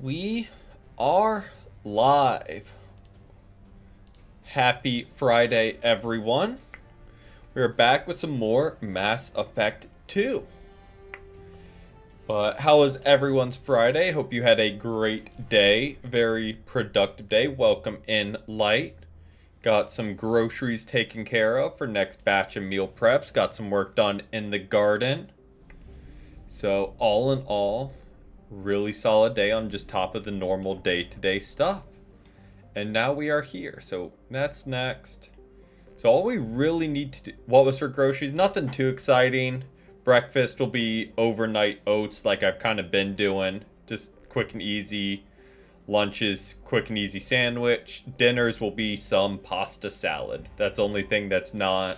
We are live. Happy Friday, everyone. We're back with some more Mass Effect 2. But how was everyone's Friday? Hope you had a great day. Very productive day. Welcome in, Light. Got some groceries taken care of for next batch of meal preps. Got some work done in the garden. So all in all, really solid day on just top of the normal day-to-day stuff. And now we are here. So that's next. So all we really need to do... What was for groceries? Nothing too exciting. Breakfast will be overnight oats like I've kind of been doing. Just quick and easy. Lunches, quick and easy sandwich. Dinners will be some pasta salad. That's the only thing that's not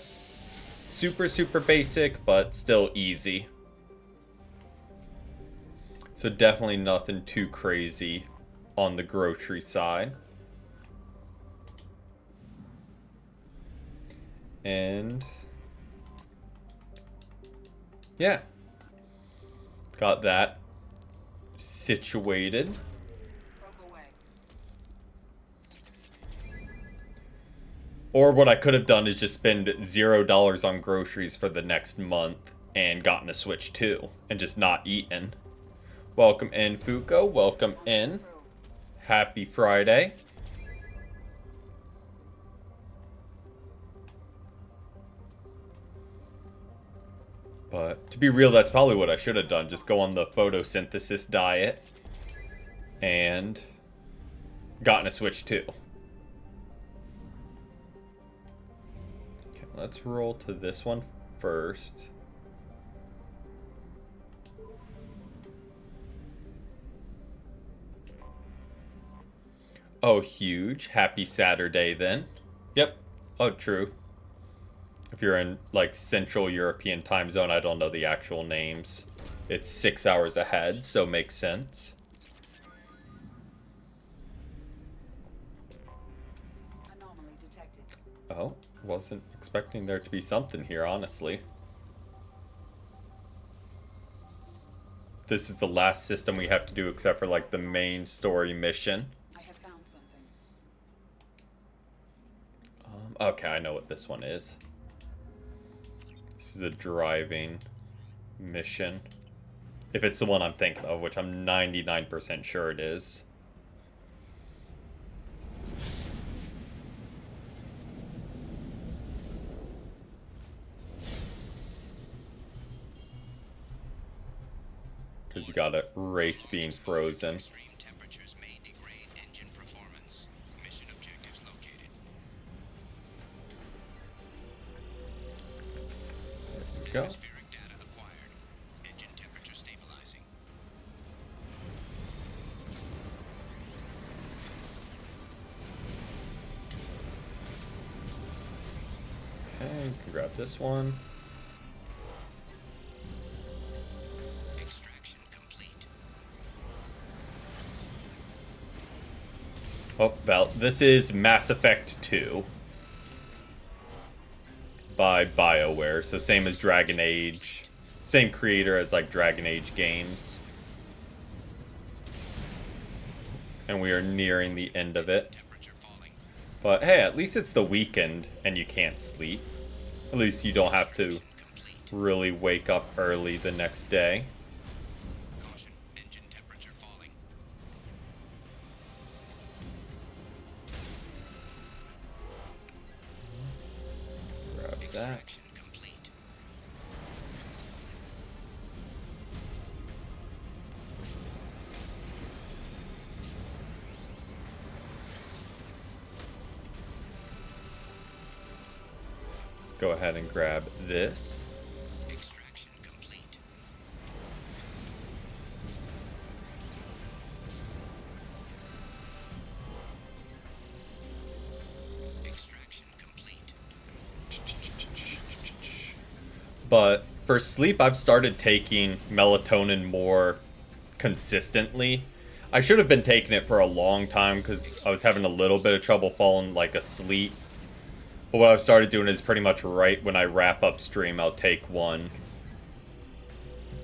super basic, but still easy. So definitely nothing too crazy on the grocery side. And yeah, got that situated. Or what I could have done is just spend $0 on groceries for the next month and gotten a Switch 2 and just not eaten. Welcome in, Fuko. Welcome in. Happy Friday. But to be real, that's probably what I should have done. Just go on the photosynthesis diet and gotten a Switch 2. Okay, let's roll to this one first. Oh, huge. Happy Saturday then. Yep. Oh, true. If you're in, like, Central European time zone, I don't know the actual names. It's 6 hours ahead, so makes sense. Anomaly detected. Oh, wasn't expecting there to be something here, honestly. This is the last system we have to do except for, like, the main story mission. Okay, I know what this one is. This is a driving mission. If it's the one I'm thinking of, which I'm 99% sure it is. Because you got a race being frozen. Go. Okay, can grab this one. Extraction complete. Oh, well, this is Mass Effect 2. By BioWare, so same as Dragon Age, same creator as like Dragon Age games, and we are nearing the end of it. But hey, at least it's the weekend and you can't sleep. At least you don't have to really wake up early the next day. That. Let's go ahead and grab this. Extraction complete. Extraction complete. But for sleep, I've started taking melatonin more consistently. I should have been taking it for a long time because I was having a little bit of trouble falling like asleep. But what I've started doing is pretty much right when I wrap up stream, I'll take one.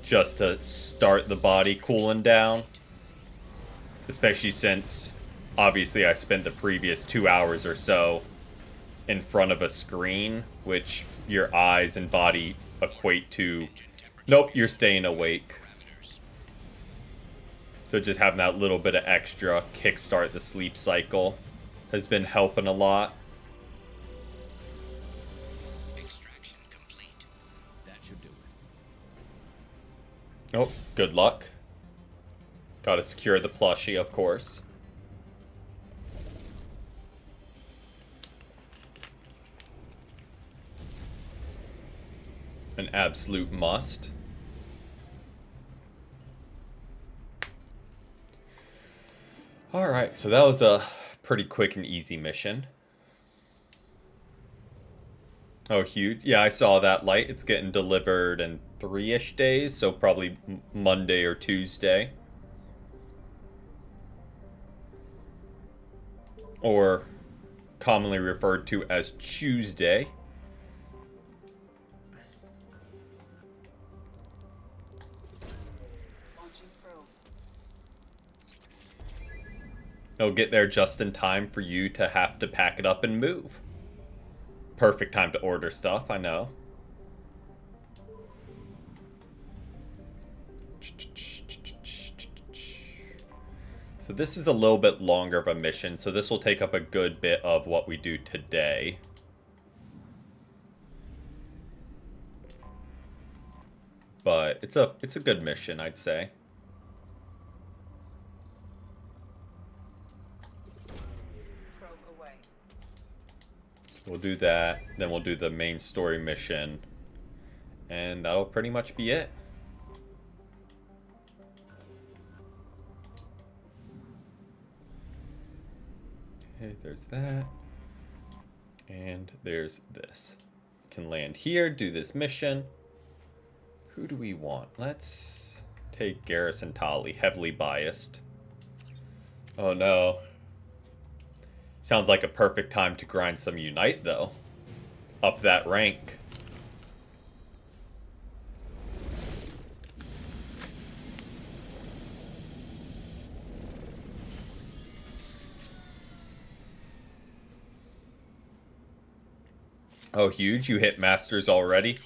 Just to start the body cooling down. especially since obviously I spent the previous 2 hours or so in front of a screen, which your eyes and body equate to, nope, you're staying awake. So just having that little bit of extra kickstart the sleep cycle has been helping a lot. Extraction complete. That should do it. Oh, good luck. Gotta secure the plushie, of course. An absolute must. Alright, so that was a pretty quick and easy mission. Oh, huge. Yeah, I saw that light. It's getting delivered in 3-ish days, so probably Monday or Tuesday. Or commonly referred to as Tuesday. Launching probe. It'll get there just in time for you to have to pack it up and move. Perfect time to order stuff, I know. So this is a little bit longer of a mission, so this will take up a good bit of what we do today. But it's a good mission, I'd say. Probe away. We'll do that, then we'll do the main story mission, and that'll pretty much be it. Okay, there's that. And there's this. Can land here, do this mission. Who do we want? Let's take Garrison Tolly, heavily biased. Oh no. Sounds like a perfect time to grind some Unite, though. Up that rank. Oh, huge. You hit Masters already?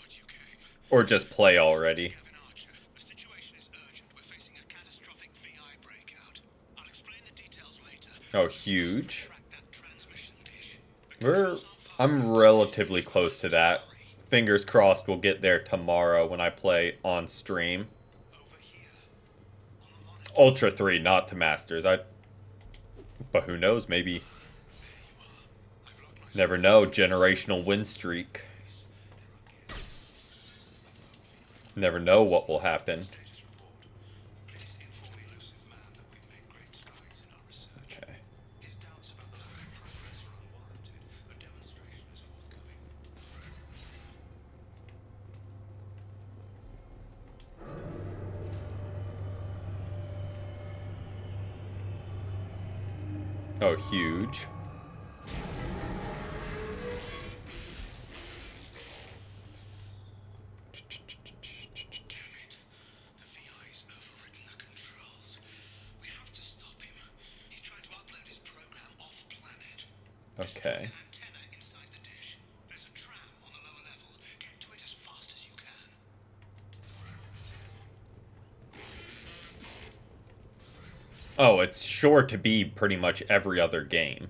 Or just play already? The situation is urgent. We're facing a catastrophic VI breakout. I'll explain the details later. Oh, huge. Track that transmission dish. I'm relatively close to that. Fingers crossed we'll get there tomorrow when I play on stream. Over here. On the monitor. Ultra 3, not to Masters. But who knows, maybe. I've locked my Never know, generational win streak. Never know what will happen. status report. It is informed the elusive man that we've made great strides in our research. Okay. His doubts about the correct progress are unwarranted. A demonstration is forthcoming. Oh, huge. The VI's overridden the controls. We have to stop him. He's trying to upload his program off-planet. Okay. An antenna inside the dish. There's a tram on the lower level. Get to it as fast as you can. Oh, it's sure to be pretty much every other game.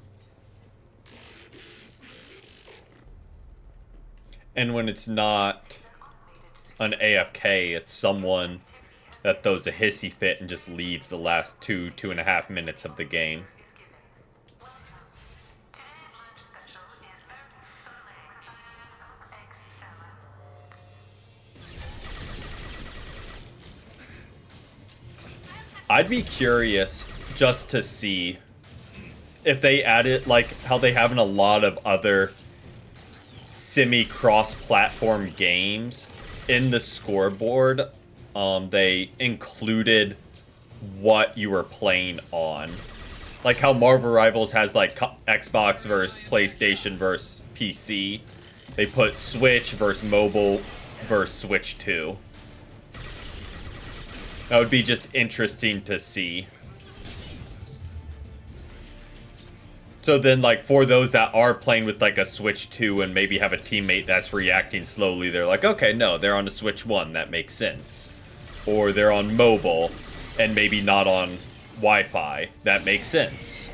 And when it's not an AFK, it's someone that throws a hissy fit and just leaves the last 2.5 minutes of the game. I'd be curious just to see if they added, like how they have in a lot of other semi-cross-platform games, in the scoreboard, they included what you were playing on. Like how Marvel Rivals has like Xbox versus PlayStation versus PC. They put Switch versus mobile versus Switch 2. That would be just interesting to see. So then, like, for those that are playing with, like, a Switch 2 and maybe have a teammate that's reacting slowly, they're like, okay, no, they're on a Switch 1, that makes sense. Or they're on mobile and maybe not on Wi-Fi, that makes sense.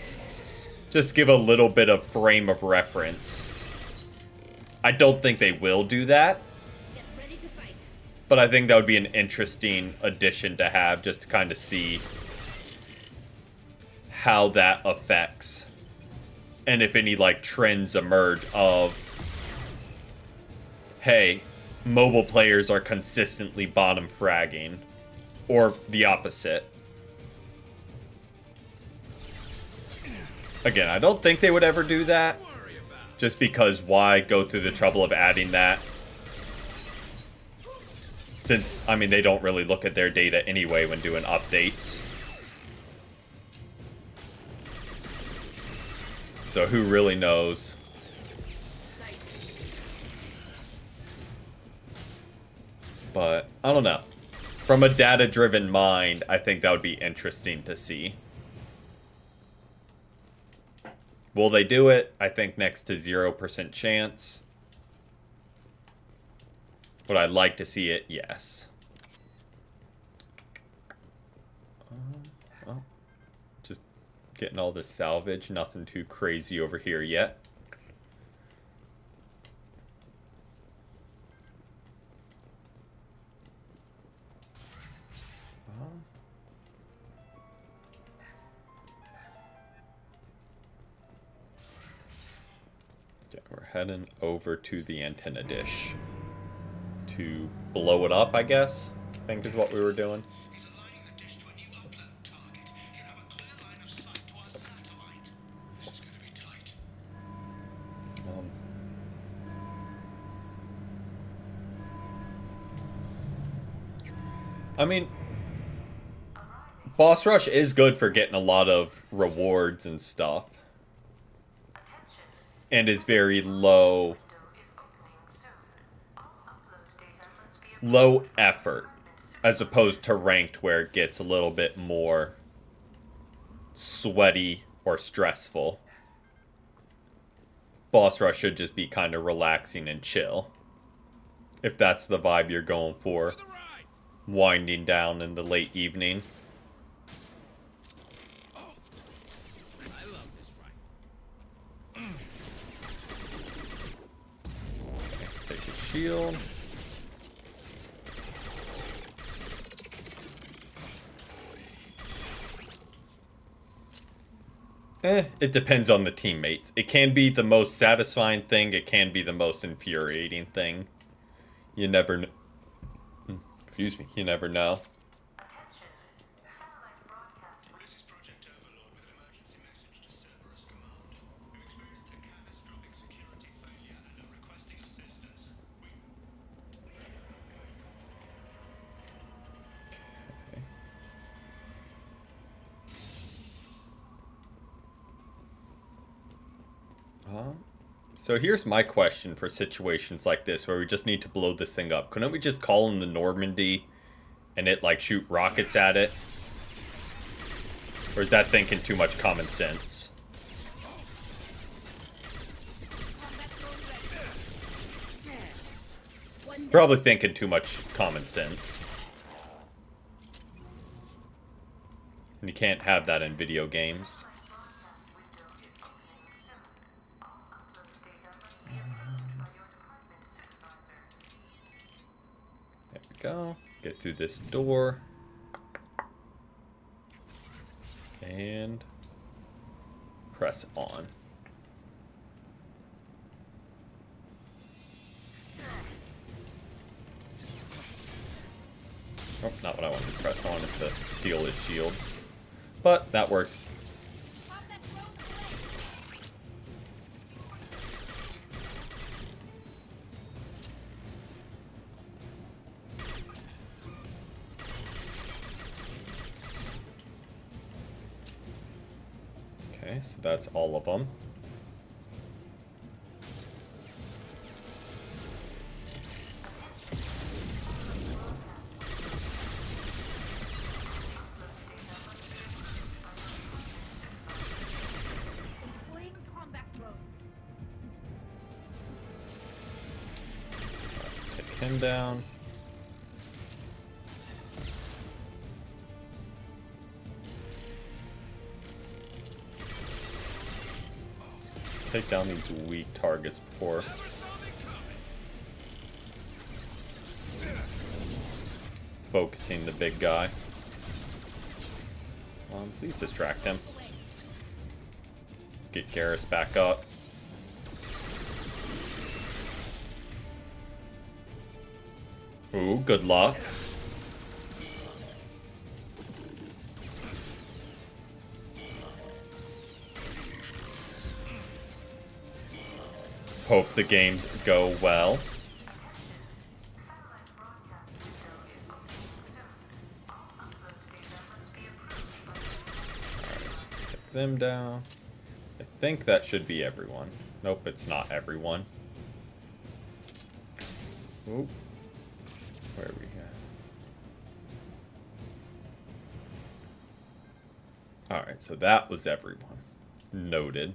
Just give a little bit of frame of reference. I don't think they will do that. Get ready to fight. But I think that would be an interesting addition to have, just to kind of see how that affects. And if any, like, trends emerge of, hey, mobile players are consistently bottom fragging. Or the opposite. Again, I don't think they would ever do that. Just because why go through the trouble of adding that? Since, I mean, they don't really look at their data anyway when doing updates. So who really knows? But, I don't know. From a data-driven mind, I think that would be interesting to see. Will they do it? I think next to 0% chance. Would I like to see it? Yes. Well, just getting all this salvage. Nothing too crazy over here yet. We're heading over to the antenna dish to blow it up, I guess. I think is what we were doing. He's aligning the dish to a new upload target. He'll have a clear line of sight to our satellite. This is going to be tight. I mean, Boss Rush is good for getting a lot of rewards and stuff. And is very low effort, as opposed to ranked where it gets a little bit more sweaty or stressful. Boss Rush should just be kind of relaxing and chill, if that's the vibe you're going for, winding down in the late evening. Take your shield. It depends on the teammates. It can be the most satisfying thing. It can be the most infuriating thing. You never know. Excuse me. You never know. This is Project Overlord with an emergency message to Cerberus Command. We've experienced a catastrophic security failure and are requesting assistance. So here's my question for situations like this where we just need to blow this thing up. Couldn't we just call in the Normandy and it like shoot rockets at it? Or is that thinking too much common sense? Probably thinking too much common sense. And you can't have that in video games. There we go. Get through this door. And press on. Oh, not what I wanted to press. I wanted to steal his shield. But that works. Okay, so that's all of them. him down. Take down these weak targets before. Focusing the big guy. Please distract him. Let's get Garrus back up. Ooh, good luck. Hope the games go well. Take them down. I think that should be everyone. Nope, it's not everyone. Oop. Where are we at? Alright, so that was everyone. Noted.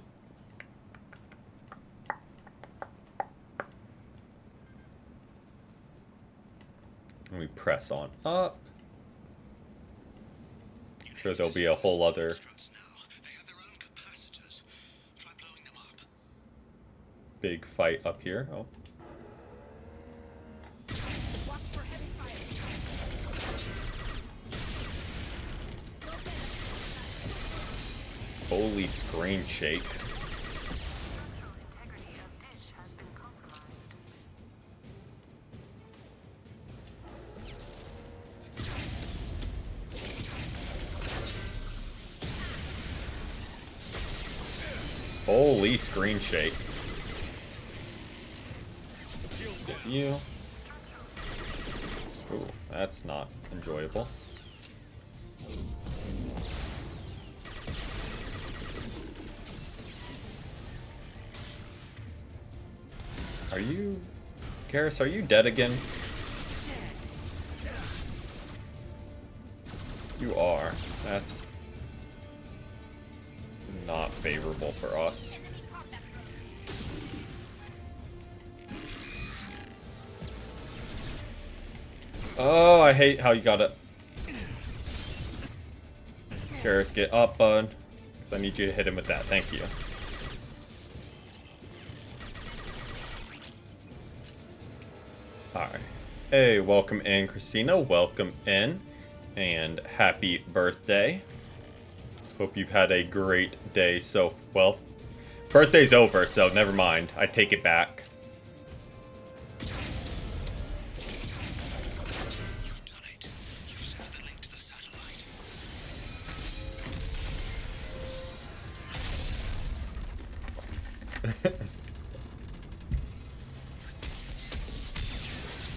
And we press on up. I'm sure there'll be a whole other big fight up here. Oh. Holy screen shake. Holy screen shake. Get you. Ooh, that's not enjoyable. Are you... Garrus, are you dead again? You are. That's not favorable for us. Oh, I hate how you gotta... Garrus, get up, bud. 'Cause I need you to hit him with that. Thank you. Alright. Hey, welcome in, Christina. Welcome in. And happy birthday. Hope you've had a great day so... Well, birthday's over, so never mind. I take it back. You've done it. You've sent the link to the satellite.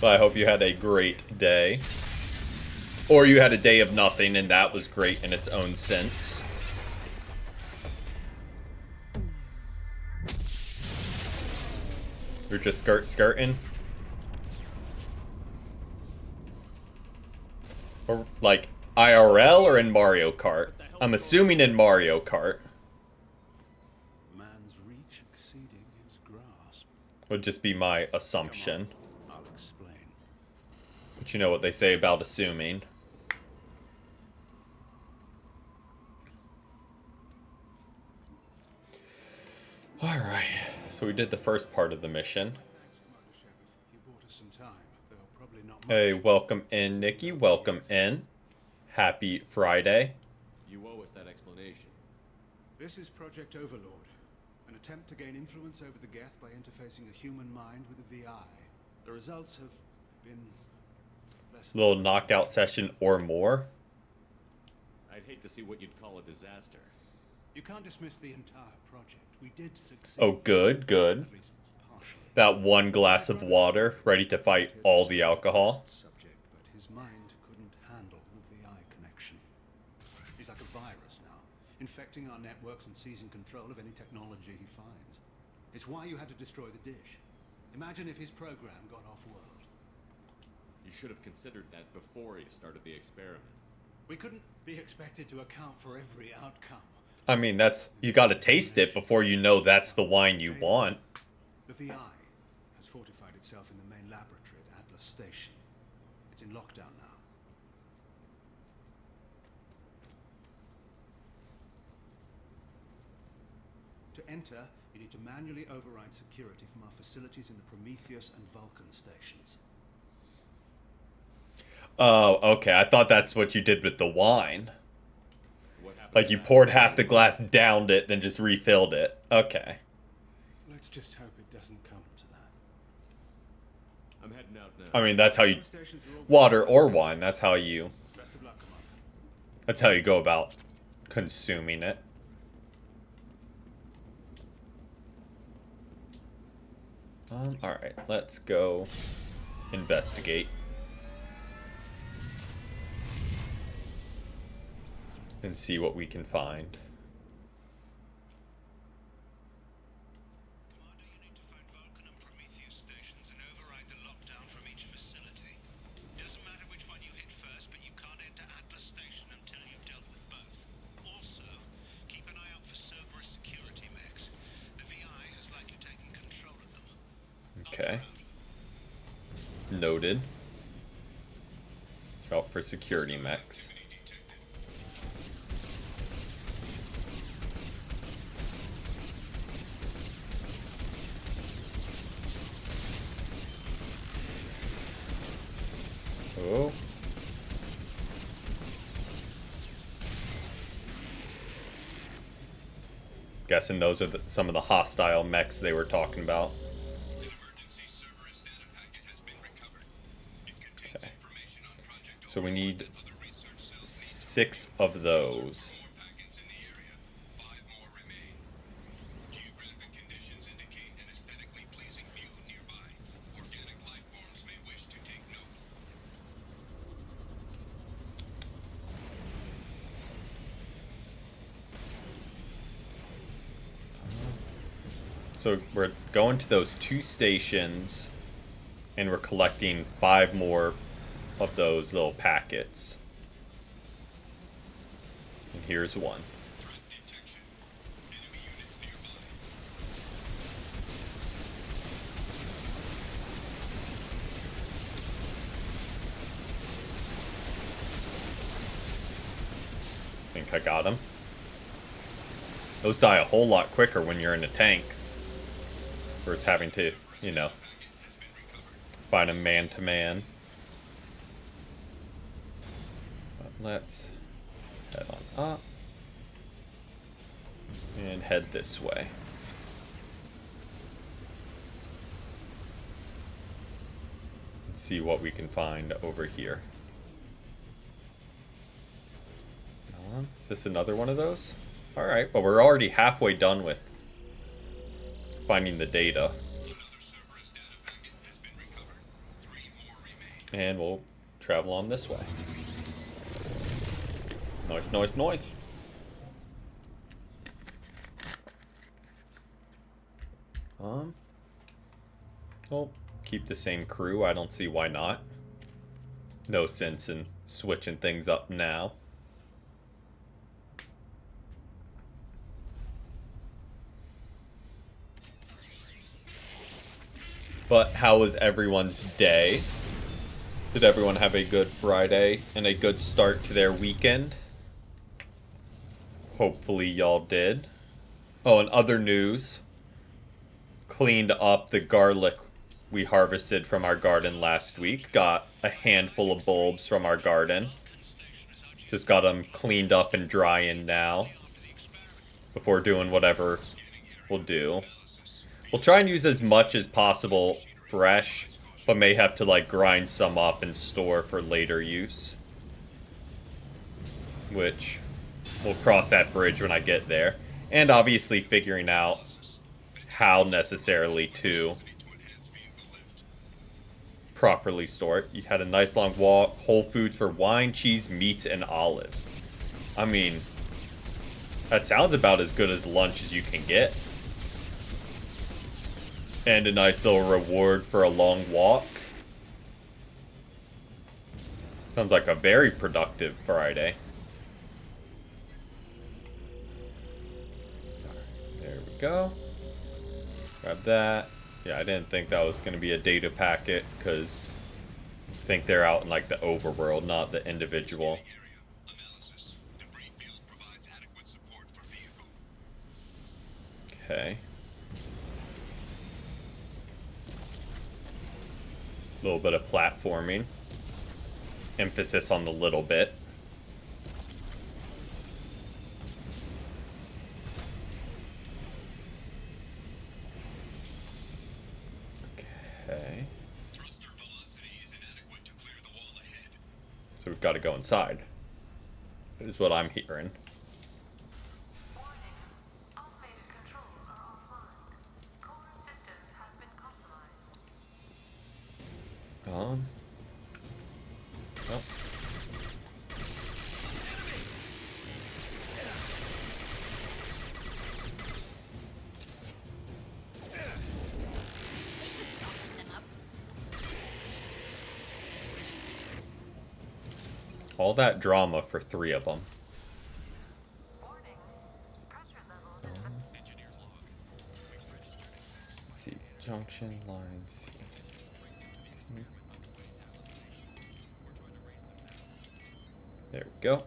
Well, I hope you had a great day. Or you had a day of nothing, and that was great in its own sense. You're just skirting? Or, like, IRL or in Mario Kart? I'm assuming in Mario Kart. Man's reach exceeding his grasp. Would just be my assumption. I'll explain. But you know what they say about assuming. Alright, so we did the first part of the mission. You bought us some time, though probably not much. Hey, welcome in, Nikki. Welcome in. Happy Friday. You owe us that explanation. This is Project Overlord, an attempt to gain influence over the Geth by interfacing a human mind with a VI. The results have been less than... Little knockout session or more. I'd hate to see what you'd call a disaster. You can't dismiss the entire project. We did succeed. Oh, good, good. At least partially. That one glass of water, ready to fight all the alcohol. Subject, but his mind couldn't handle the VI connection. He's like a virus now, infecting our networks and seizing control of any technology he finds. It's why you had to destroy the dish. Imagine if his program got off-world. You should have considered that before you started the experiment. We couldn't be expected to account for every outcome. I mean, that's... You gotta taste it before you know that's the wine you want. The VI has fortified itself in the main laboratory at Atlas station. It's in lockdown now. To enter, you need to manually override security from our facilities in the Prometheus and Vulcan stations. Oh, okay. I thought that's what you did with the wine. What happened Like to you that? poured half the glass, downed it, then just refilled it. Okay. Let's just hope it doesn't come to that. I'm heading out now. I mean, that's how you... All stations are all- Water or wine, that's how you... Best of luck, Commander. That's how you go about consuming it. Alright, let's go investigate. And see what we can find. Commander, you need to find Vulcan and Prometheus stations and override the lockdown from each facility. Doesn't matter which one you hit first, but you can't enter Atlas Station until you've dealt with both. Also, keep an eye out for Cerberus security mechs. The VI has likely taken control of them. Okay. Noted. Watch out for security mechs. Oh. Guessing those are some of the hostile mechs they were talking about. An emergency Cerberus data packet has been recovered. It contains Okay. information on Project So we need Overlord and other research cells. 6 of those. More packets in the area. 5 more remain. Geographic conditions indicate an aesthetically pleasing view nearby. Organic life forms may wish to take note. So we're going to those 2 stations and we're collecting 5 more of those little packets. And here's one. Threat detection. Enemy units nearby. I think I got him. Those die a whole lot quicker when you're in a tank. Versus having to, you know, find a man-to-man. But let's head on up. And head this way. And see what we can find over here. Is this another one of those? Alright, well we're already halfway done with finding the data. Another Cerberus data packet has been recovered. 3 more remain. And we'll travel on this way. Noise, noise, noise. Well, keep the same crew. I don't see why not. No sense in switching things up now. But how was everyone's day? Did everyone have a good Friday and a good start to their weekend? Hopefully y'all did. Oh, and other news. Cleaned up the garlic we harvested from our garden last week. Got a handful of bulbs from our garden. Just got them cleaned up and drying now. Before doing whatever we'll do. We'll try and use as much as possible fresh, but may have to like grind some up and store for later use. Which we'll cross that bridge when I get there. And obviously figuring out how necessarily to properly store it. You had a nice long walk, Whole Foods for wine, cheese, meats, and olives. I mean, that sounds about as good as lunch as you can get. And a nice little reward for a long walk. Sounds like a very productive Friday. There we go. Grab that. Yeah, I didn't think that was going to be a data packet because I think they're out in like the overworld, not the individual. Area. Analysis. Debris field provides adequate support for vehicle. Okay. A little bit of platforming. Emphasis on the little bit. Okay. Thruster velocity is inadequate to clear the wall ahead. So we've got to go inside. That is what I'm hearing. Warning. Automated controls are offline. Coolant systems have been compromised. Oh. All that drama for 3 of them. Warning. Pressure levels Engineer's log. We've registered it. Let's see. Junction line C. There we go.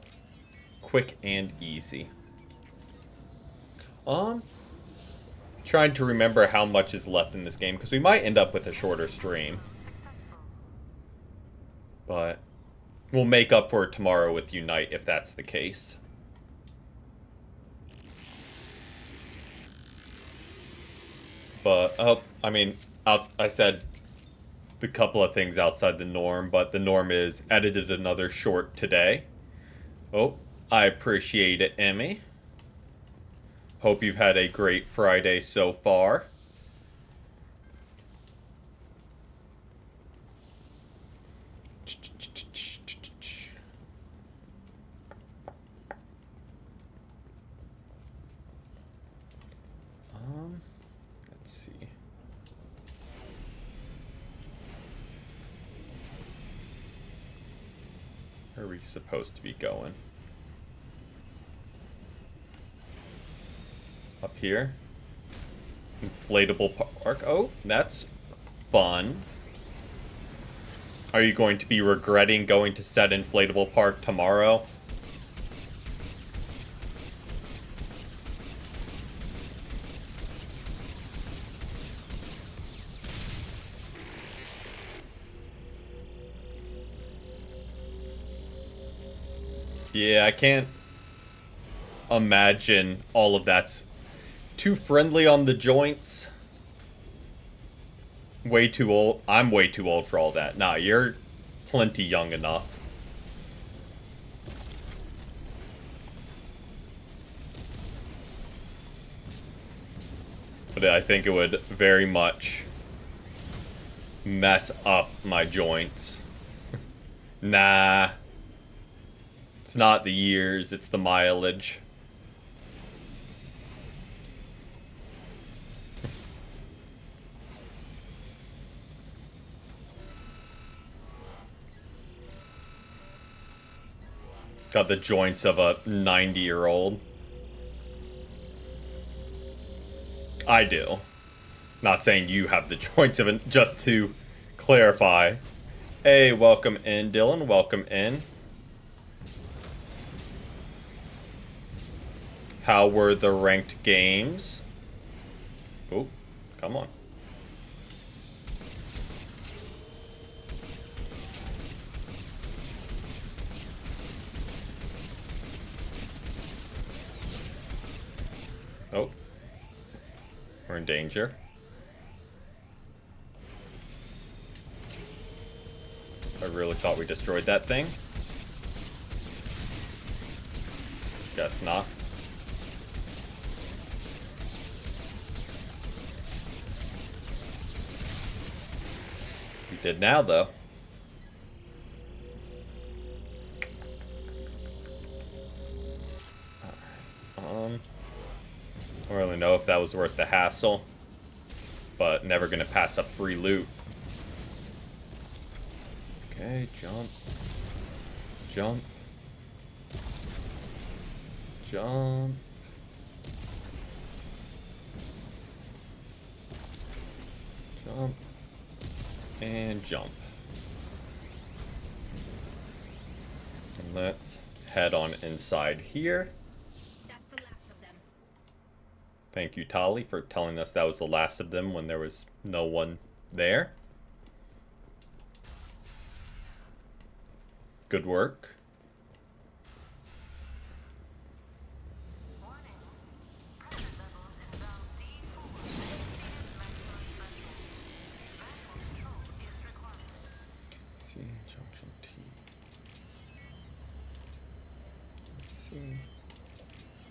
Quick and easy. Trying to remember how much is left in this game because we might end up with a shorter stream. successful. But we'll make up for it tomorrow with Unite if that's the case. But, I mean, I said the couple of things outside the norm, but the norm is edited another short today. Oh, I appreciate it, Emmy. Hope you've had a great Friday so far. Let's see. Where are we supposed to be going? Up here? Inflatable park. Oh, that's fun. Are you going to be regretting going to said inflatable park tomorrow? Yeah, I can't imagine all of that's too friendly on the joints. Way too old. I'm way too old for all that. Nah, you're plenty young enough. But I think it would very much mess up my joints. Nah. It's not the years, it's the mileage. Got the joints of a 90-year-old. I do. Not saying you have the joints of it, just to clarify. Hey, welcome in, Dylan. Welcome in. How were the ranked games? Oh, come on. Oh. We're in danger. I really thought we destroyed that thing. Guess not. We did now, though. I don't really know if that was worth the hassle, but never gonna pass up free loot. Okay, jump. Jump. Jump. Jump. And jump. let's head on inside here. That's the last of them. Thank you, Tali, for telling us that was the last of them when there was no one there. Good work. Warning. Pressure levels in valve D4 exceeded maximum threshold. Manual control is required. C junction T. C.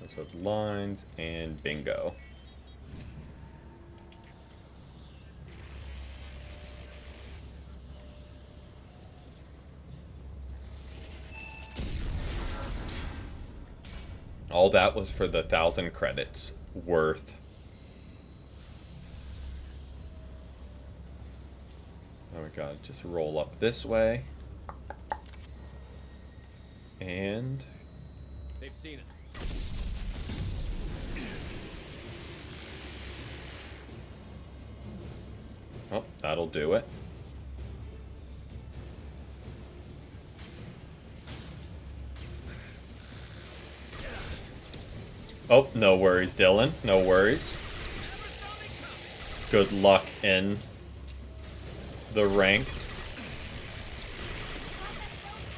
Those are lines and bingo. All that was for the 1,000 credits worth. Now we gotta just roll up this way. And They've seen us. oh, that'll do it. Oh, no worries, Dylan. No worries. Good luck in the ranked.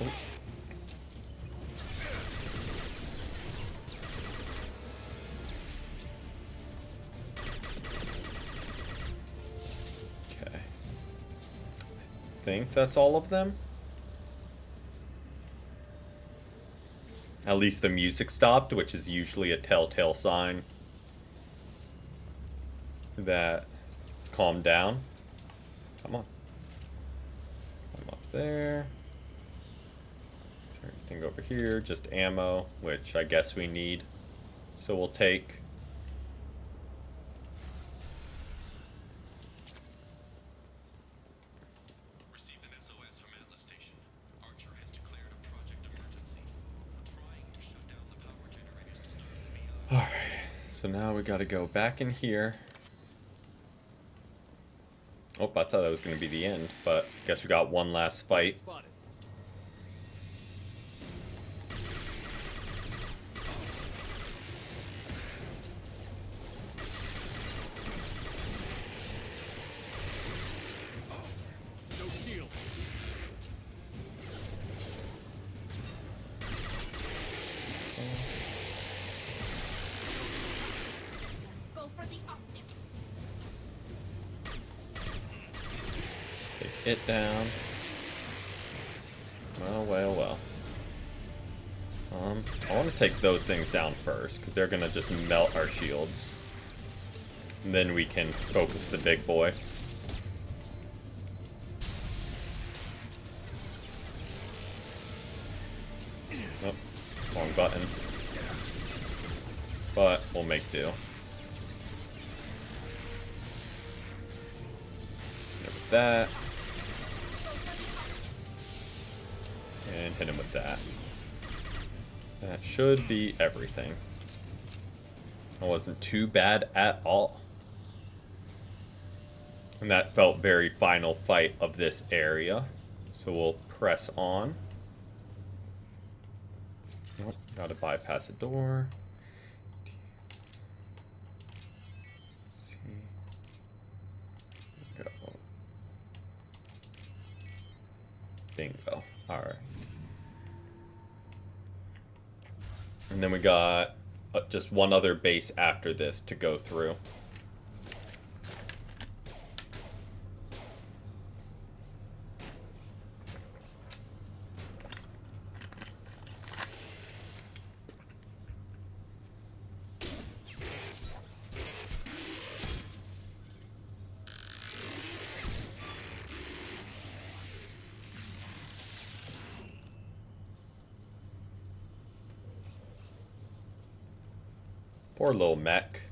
Oh. Okay. I think that's all of them. At least the music stopped, which is usually a telltale sign that it's calmed down. Come on. I'm up there. Is there anything over here? Just ammo, which I guess we need. So we'll take. Received an SOS from Atlas Station. Archer has declared a project emergency. Trying to shut down the power generators to start the VR. Alright, so now we gotta go back in here. Oh, I thought that was gonna be the end, but I guess we got one last fight. Spotted. No shield. Go for the optic. Take it down. Well, well, well. I want to take those things down first, because they're gonna just melt our shields. And then we can focus the big boy. Oh, wrong button. But we'll make do. Hit him with that. And hit him with that. That should be everything. That wasn't too bad at all. And that felt very final fight of this area. So we'll press on. Oh, gotta bypass a door. C. Go. Bingo. Alright. And then we got just one other base after this to go through. Poor little mech.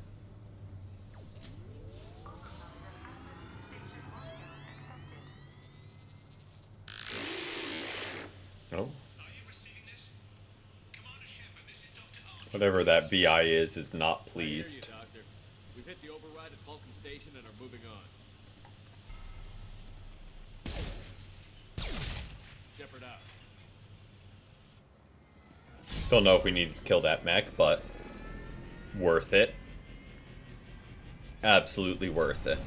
Oh. Are you receiving this? Commander Shepard, this is Dr. Archer. Whatever that VI is not I hear you, pleased. Doctor. We've hit the override at Vulcan Station and are moving on. Shepard out. Don't know if we need to kill that mech, but worth it. Absolutely worth it.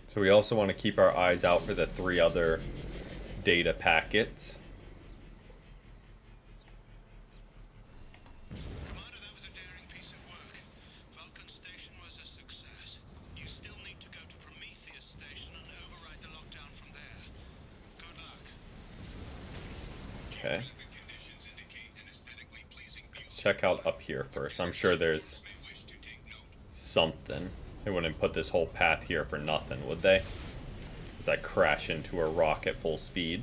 So we also want to keep our eyes out for the 3 other data packets. Commander, that was a daring piece of work. Vulcan Station was a success. You still need to go to Prometheus Station and override the lockdown from there. Good luck. Okay. Conditions indicate an aesthetically pleasing view. Let's check out up here first. I'm sure there's May wish to take note. something. They wouldn't put this whole path here for nothing, would they? As I crash into a rock at full speed.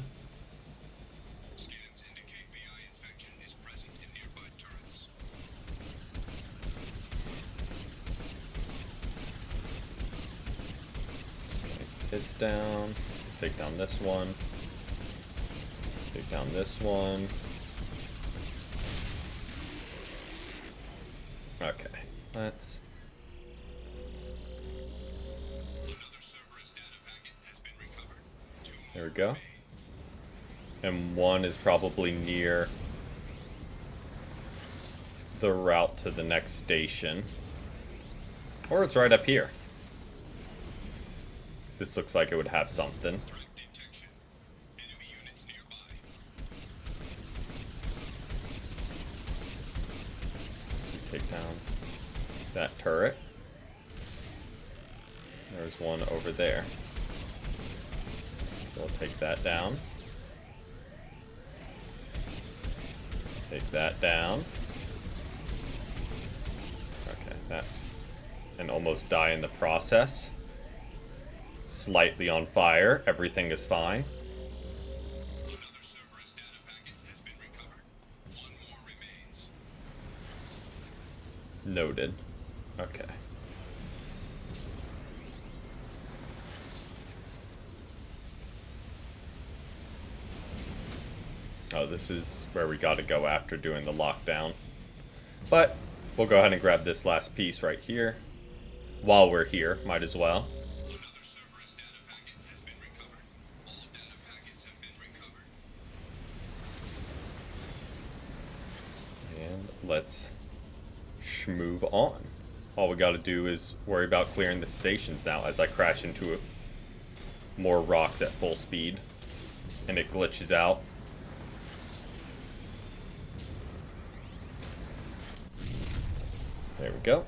Scans indicate VI infection is present in nearby turrets. Hits down. Take down this one. Take down this one. Okay. Let's... Another Cerberus data packet has been recovered. 2 more There we go. remain. And one is probably near the route to the next station. Or it's right up here. This looks like it would have something. Threat detection. Enemy units nearby. Take down that turret. There's one over there. We'll take that down. Take that down. Okay, that. And almost die in the process. Slightly on fire. Everything is fine. Another Cerberus data packet has been recovered. 1 more remains. Noted. Okay. Oh, this is where we gotta go after doing the lockdown. But we'll go ahead and grab this last piece right here. While we're here, might as well. Another Cerberus data packet has been recovered. All data packets have been recovered. And let's move on. All we gotta do is worry about clearing the stations now as I crash into more rocks at full speed. And it glitches out. There we go.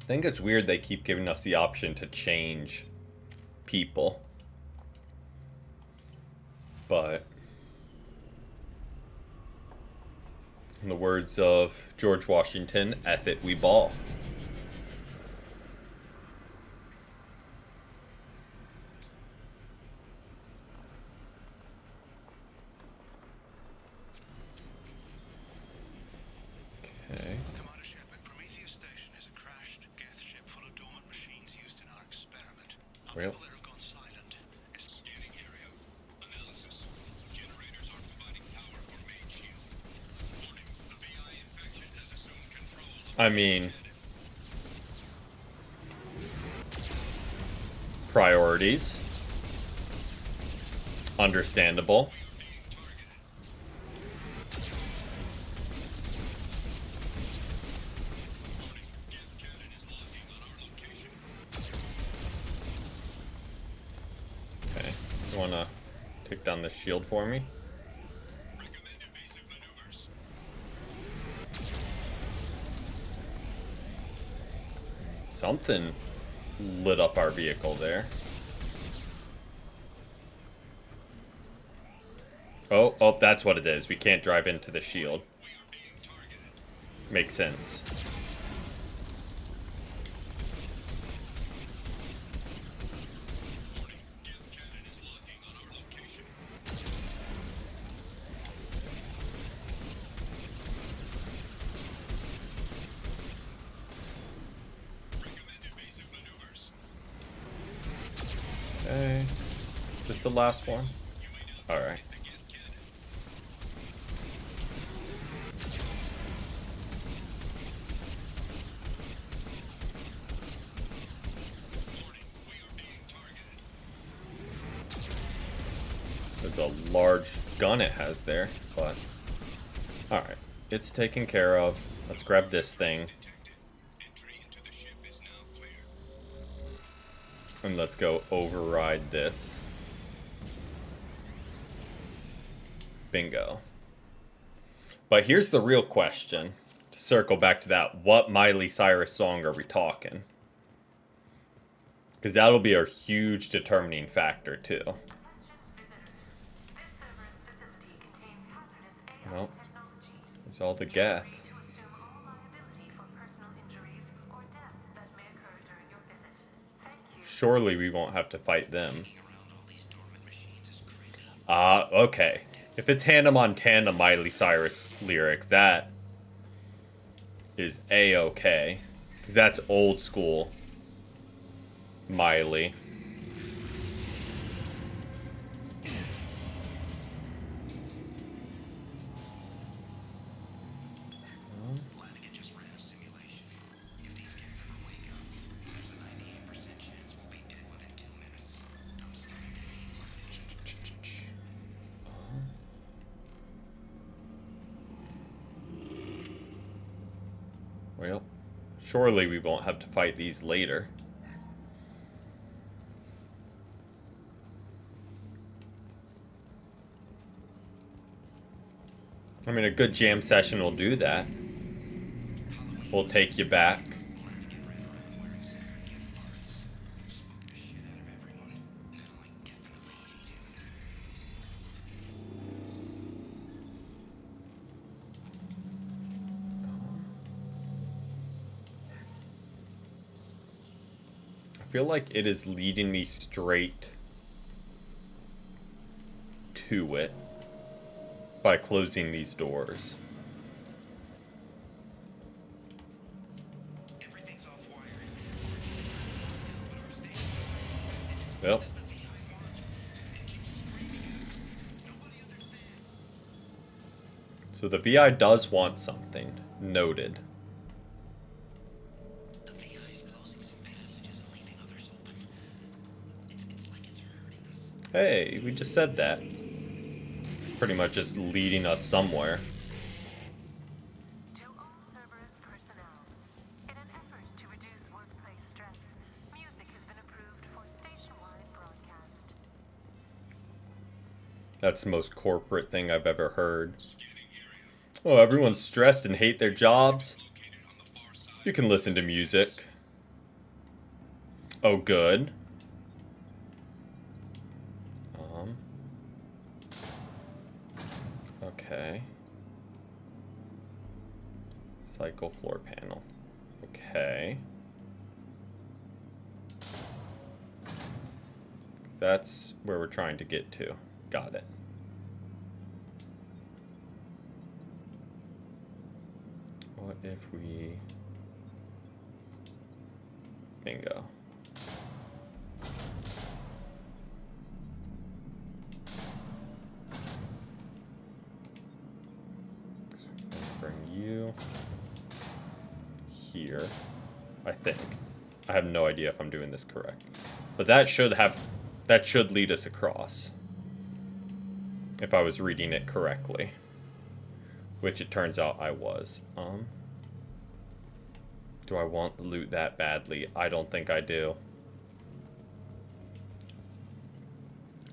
I think it's weird they keep giving us the option to change people. But in the words of George Washington, F it, we ball. Okay. Commander Shepard, Prometheus Station is a crashed Geth ship full of dormant machines used in our experiment. Our Real? people there have gone silent. It's scanning area. Analysis. Generators are providing power for main shield. Warning, the VI infection has assumed control of I mean, priorities. Understandable. being targeted. Warning, Geth cannon is locking on our location. Okay. You wanna take down the shield for me? Recommend evasive maneuvers. Something lit up our vehicle there. Oh, that's what it is. We can't drive into the shield. We are being targeted. Makes sense. Warning, Geth cannon is locking on our location. This the last one? Alright. There's a large gun it has there, but... Alright. It's taken care of. Let's grab this thing. Entry into the ship is now clear. And let's go override this. Bingo. But here's the real question. To circle back to that, what Miley Cyrus song are we talking? Because that'll be a huge determining factor, too. Attention visitors. This server's facility contains hazardous AI Well, technology. there's all the You are Geth. free to assume all liability for personal injuries or death that may occur during your visit. Thank you. Surely we won't have to fight them. Around all these dormant machines is crazy. Okay. If it's Hannah Montana Miley Cyrus lyrics, that is A-okay. Because that's old school Miley. Flanagan just ran a simulation. If these Geth ever wake up, there's a 98% chance we'll be dead within 2 minutes. I'm scared. Well, surely we won't have to fight these later. I mean, a good jam session will do that. We'll take you back. I feel like it is leading me straight to it by closing these doors. Everything's off wire. Yep. So the VI does want something. Noted. The VI's closing some passages and leaving others open. It's like it's hurting us. Hey, we just said that. Pretty much just leading us somewhere. To all Cerberus personnel, in an effort to reduce workplace stress, music has been approved for station-wide broadcast. That's the most corporate thing I've ever heard. Oh, everyone's stressed and hate their jobs. You can listen to music. Oh, good. Okay. Cycle floor panel. Okay. That's where we're trying to get to. Got it. What if we... Bingo. Bring you here, I think. I have no idea if I'm doing this correct. But that should lead us across. If I was reading it correctly. Which it turns out I was. Do I want the loot that badly? I don't think I do.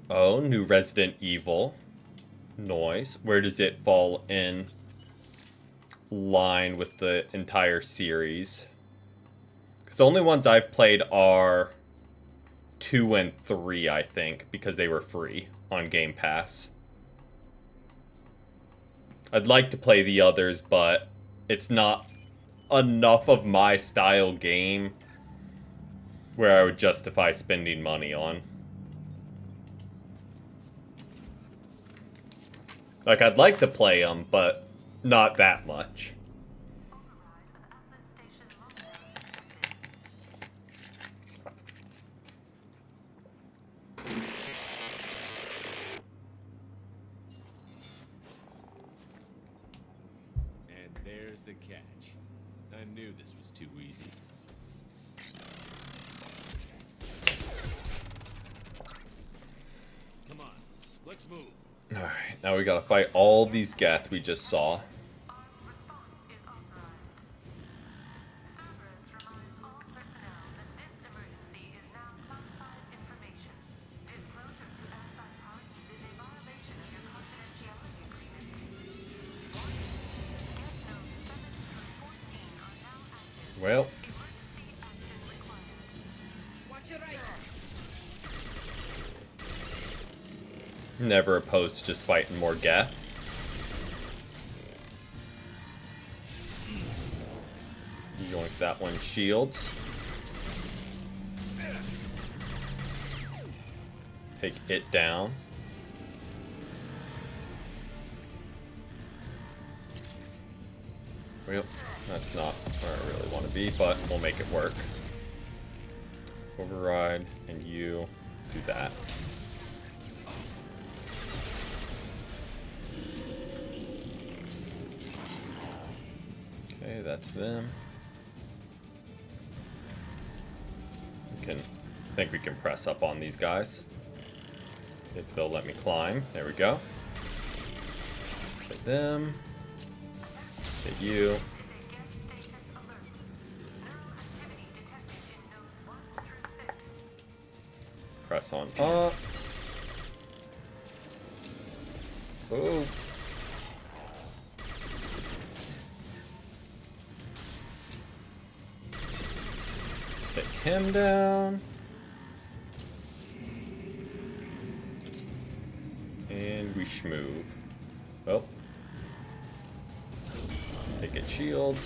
Oh, new Resident Evil. Noise. Where does it fall in line with the entire series? Because the only ones I've played are 2 and 3, I think, because they were free on Game Pass. I'd like to play the others, but it's not enough of my style game where I would justify spending money on. Like, I'd like to play them, but not that much. Override of Atlas Station lockdown accepted. the catch. I knew this was too easy. Come on, let's move. Alright, now we gotta fight all these Geth we just saw. Armed response is authorized. Cerberus reminds all personnel that this emergency is now classified information. Disclosure to outside parties is a violation of your confidentiality agreement. Get notes 7 through 14 are now active. Well, Emergency action required. Watch your right. never opposed to just fighting more Geth. Yoink that one, shields. Take it down. Well, that's not where I really want to be, but we'll make it work. Override, and you do that. Okay, that's them. I think we can press up on these guys. If they'll let me climb. There we go. Hit them. Hit you. Is a Geth status alert. Neural activity detected in nodes 1 through 6. Press on up. Oh. Take him down. And we schmoove. Well. Take it shields.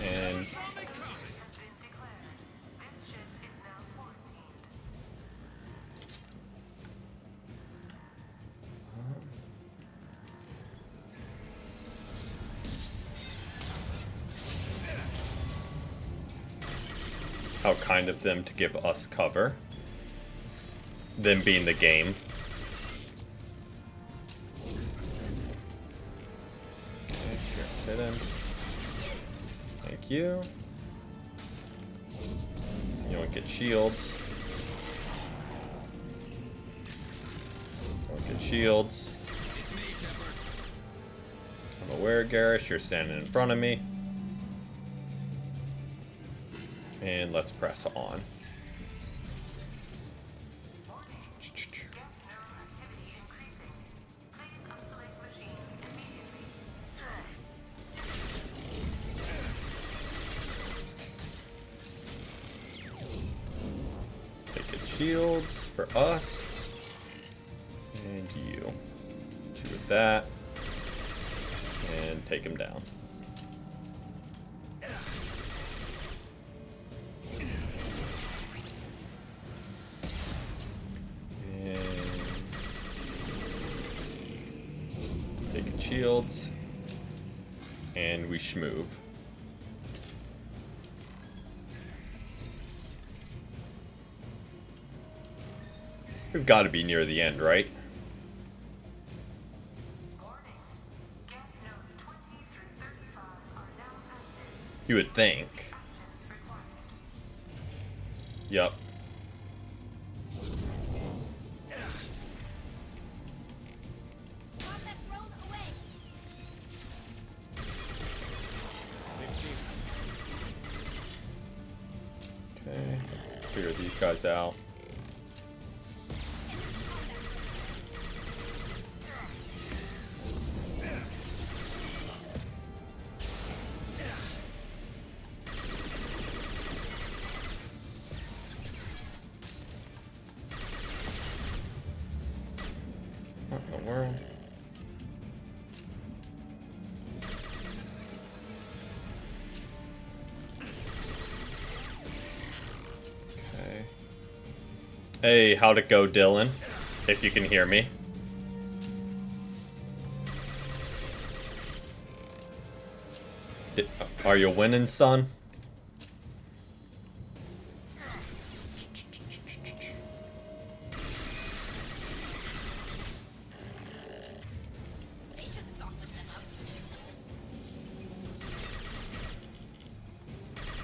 And Has been declared. This ship is now quarantined. how kind of them to give us cover. Them being the game. Okay, sure, let's hit him. Thank you. You don't get shields. Don't get shields. I'm aware, Garrus, you're standing in front of me. And let's press on. Get neural activity increasing. Please isolate machines immediately. Take it shields for us. And you. Shoot with that. And take him down. And take it shields. And we schmoove. We've got to be near the end, right? Warning. Get nodes 20 through 35 are now active. You would think. Action required. Yep. Pop that drone away. Okay, let's clear these guys out. What in the world? Okay. Hey, how'd it go, Dylan? If you can hear me. Are you winning, son? They should have softened them up.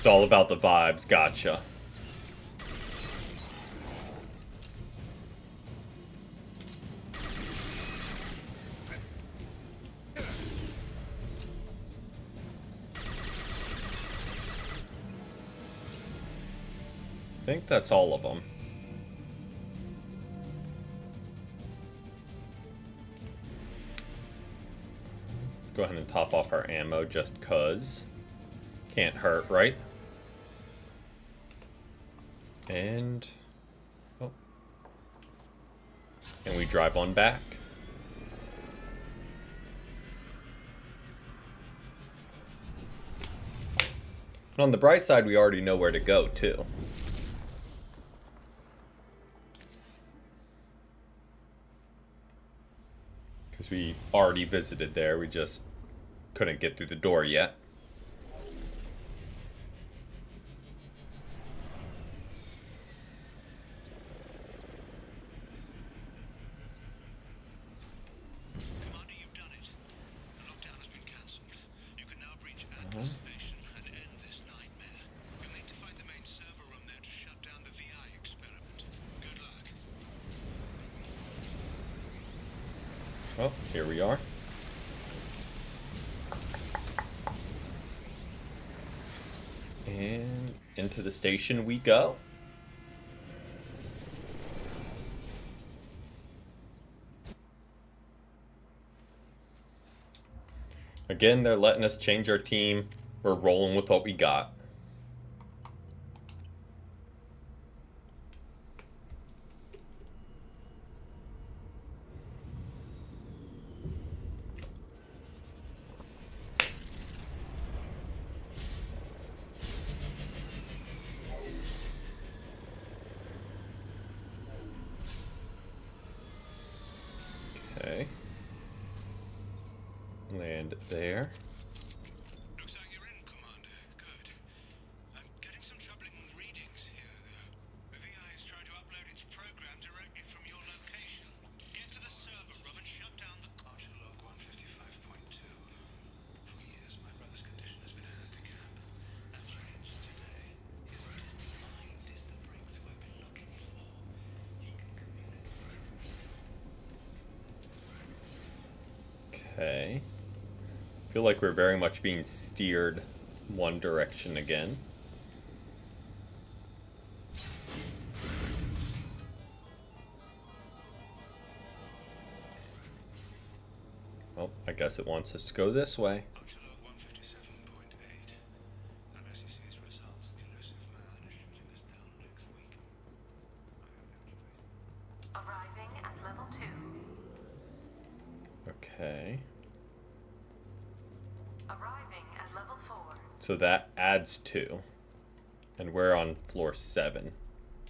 It's all about the vibes. Gotcha. I think that's all of them. Let's go ahead and top off our ammo just cuz. Can't hurt, right? And... oh. And we drive on back. And on the bright side, we already know where to go, too. Because we already visited there, we just couldn't get through the door yet. Commander, you've done it. The lockdown has been cancelled. You can now breach Atlas Station and end this nightmare. You'll need to find the main server room there to shut down the VI experiment. Good luck. Oh, here we are. And into the station we go. Again, they're letting us change our team. We're rolling with what we got. Okay. Land there. Looks like you're in, Commander. Good. I'm getting some troubling readings here, though. The VI is trying to upload its program directly from your location. Get to the server room and shut down the Archer log 155.2. For years, my brother's condition has been a handicap. As arranged today, his testing mind is the breakthrough I've been looking for. He can communicate. Okay. Feel like we're very much being steered one direction again. Oh, I guess it wants us to go this way. Archer log 157.8. Unless he sees results, the elusive man is shooting us down next week. Arriving at level 2. Okay. Arriving at level 4. So that adds 2. And we're on floor 7.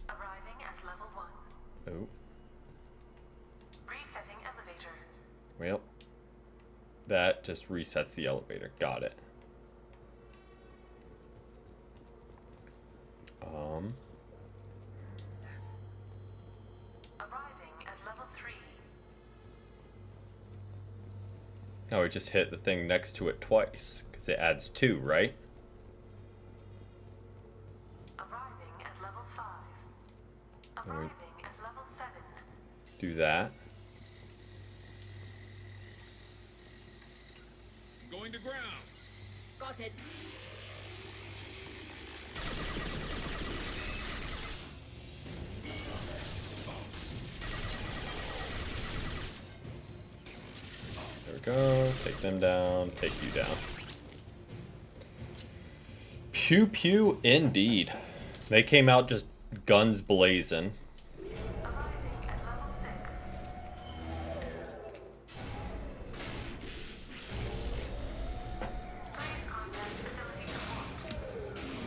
Arriving at level 1. Oh, Resetting elevator. well. That just resets the elevator. Got it. Arriving at level 3. Now we just hit the thing next to it twice. Because it adds 2, right? Arriving at level 5. we- Arriving at level 7. Do that. Going to ground. Got it. There we go. Take them down. Take you down. Pew pew indeed. They came out just guns blazing. Arriving at level 6. Please contact facility support.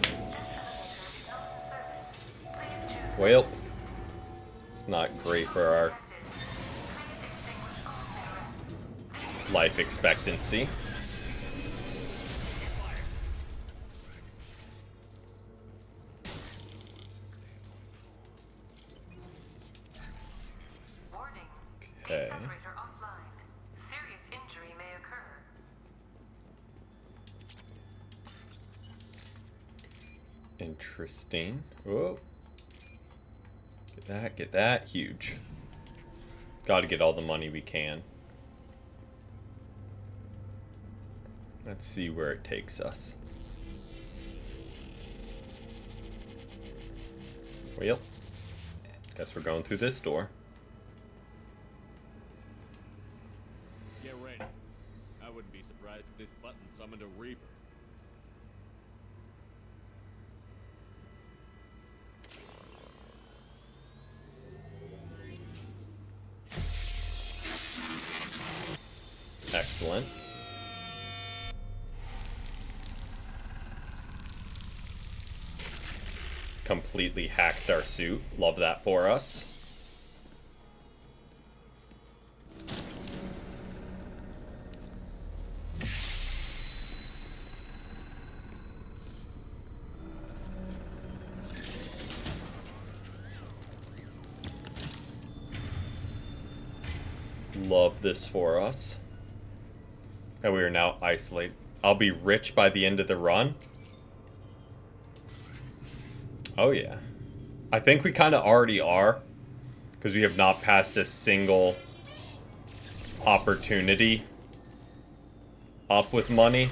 This elevator is not in service. Please choose Well, it's not great for our connected. Please extinguish all cigarettes. life expectancy. Warning. Okay. Decelerator offline. Serious injury may occur. Interesting. Whoa. Get that, get that. Huge. Gotta get all the money we can. Let's see where it takes us. Well, guess we're going through this door. Get ready. I wouldn't be surprised if this button summoned a Reaper. Excellent. Completely hacked our suit. Love that for us. Love this for us. And we are now isolated. I'll be rich by the end of the run. Oh yeah. I think we kind of already are. Because we have not passed a single opportunity up with money.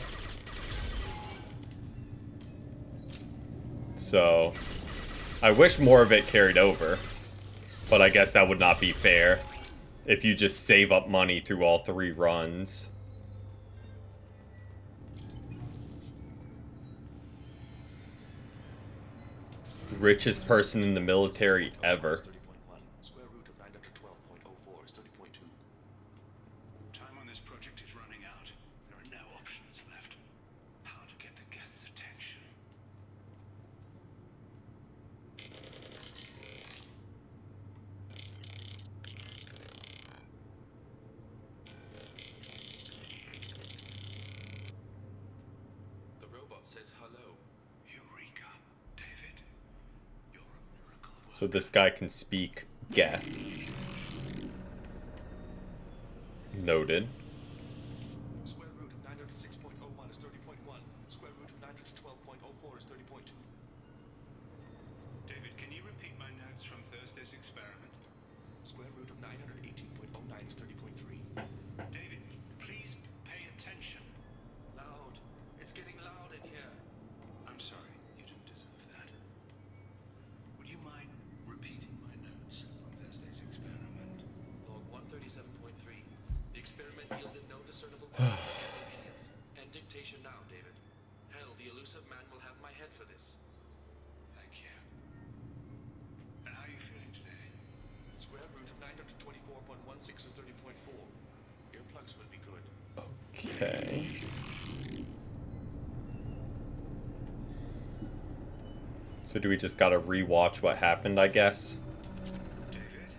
So, I wish more of it carried over. But I guess that would not be fair if you just save up money through all 3 runs. Richest person in the military ever. Square root of 912.04 is 30.2. Time on this project is running out. There are no options left. How to get the guests' attention? The robot says hello. Eureka, David. You're a miracle worker. So this guy can speak Geth. Noted. Square root of 906.01 is 30.1. Square root of 912.04 is 30.2. David, can you repeat my notes from Thursday's experiment? Square root of 918.09 is 30.3. David, please pay attention. Loud. It's getting loud in here. I'm sorry, you didn't deserve that. Would you mind repeating my notes from Thursday's experiment? Log 137.3. The experiment yielded no discernible pattern of gap obedience. End dictation now, David. Hell, the elusive man will have my head for this. Thank you. And how are you feeling today? Square root of 924.16 is 30.4. Earplugs would be good. Okay. So do we just gotta rewatch what happened, I guess? David,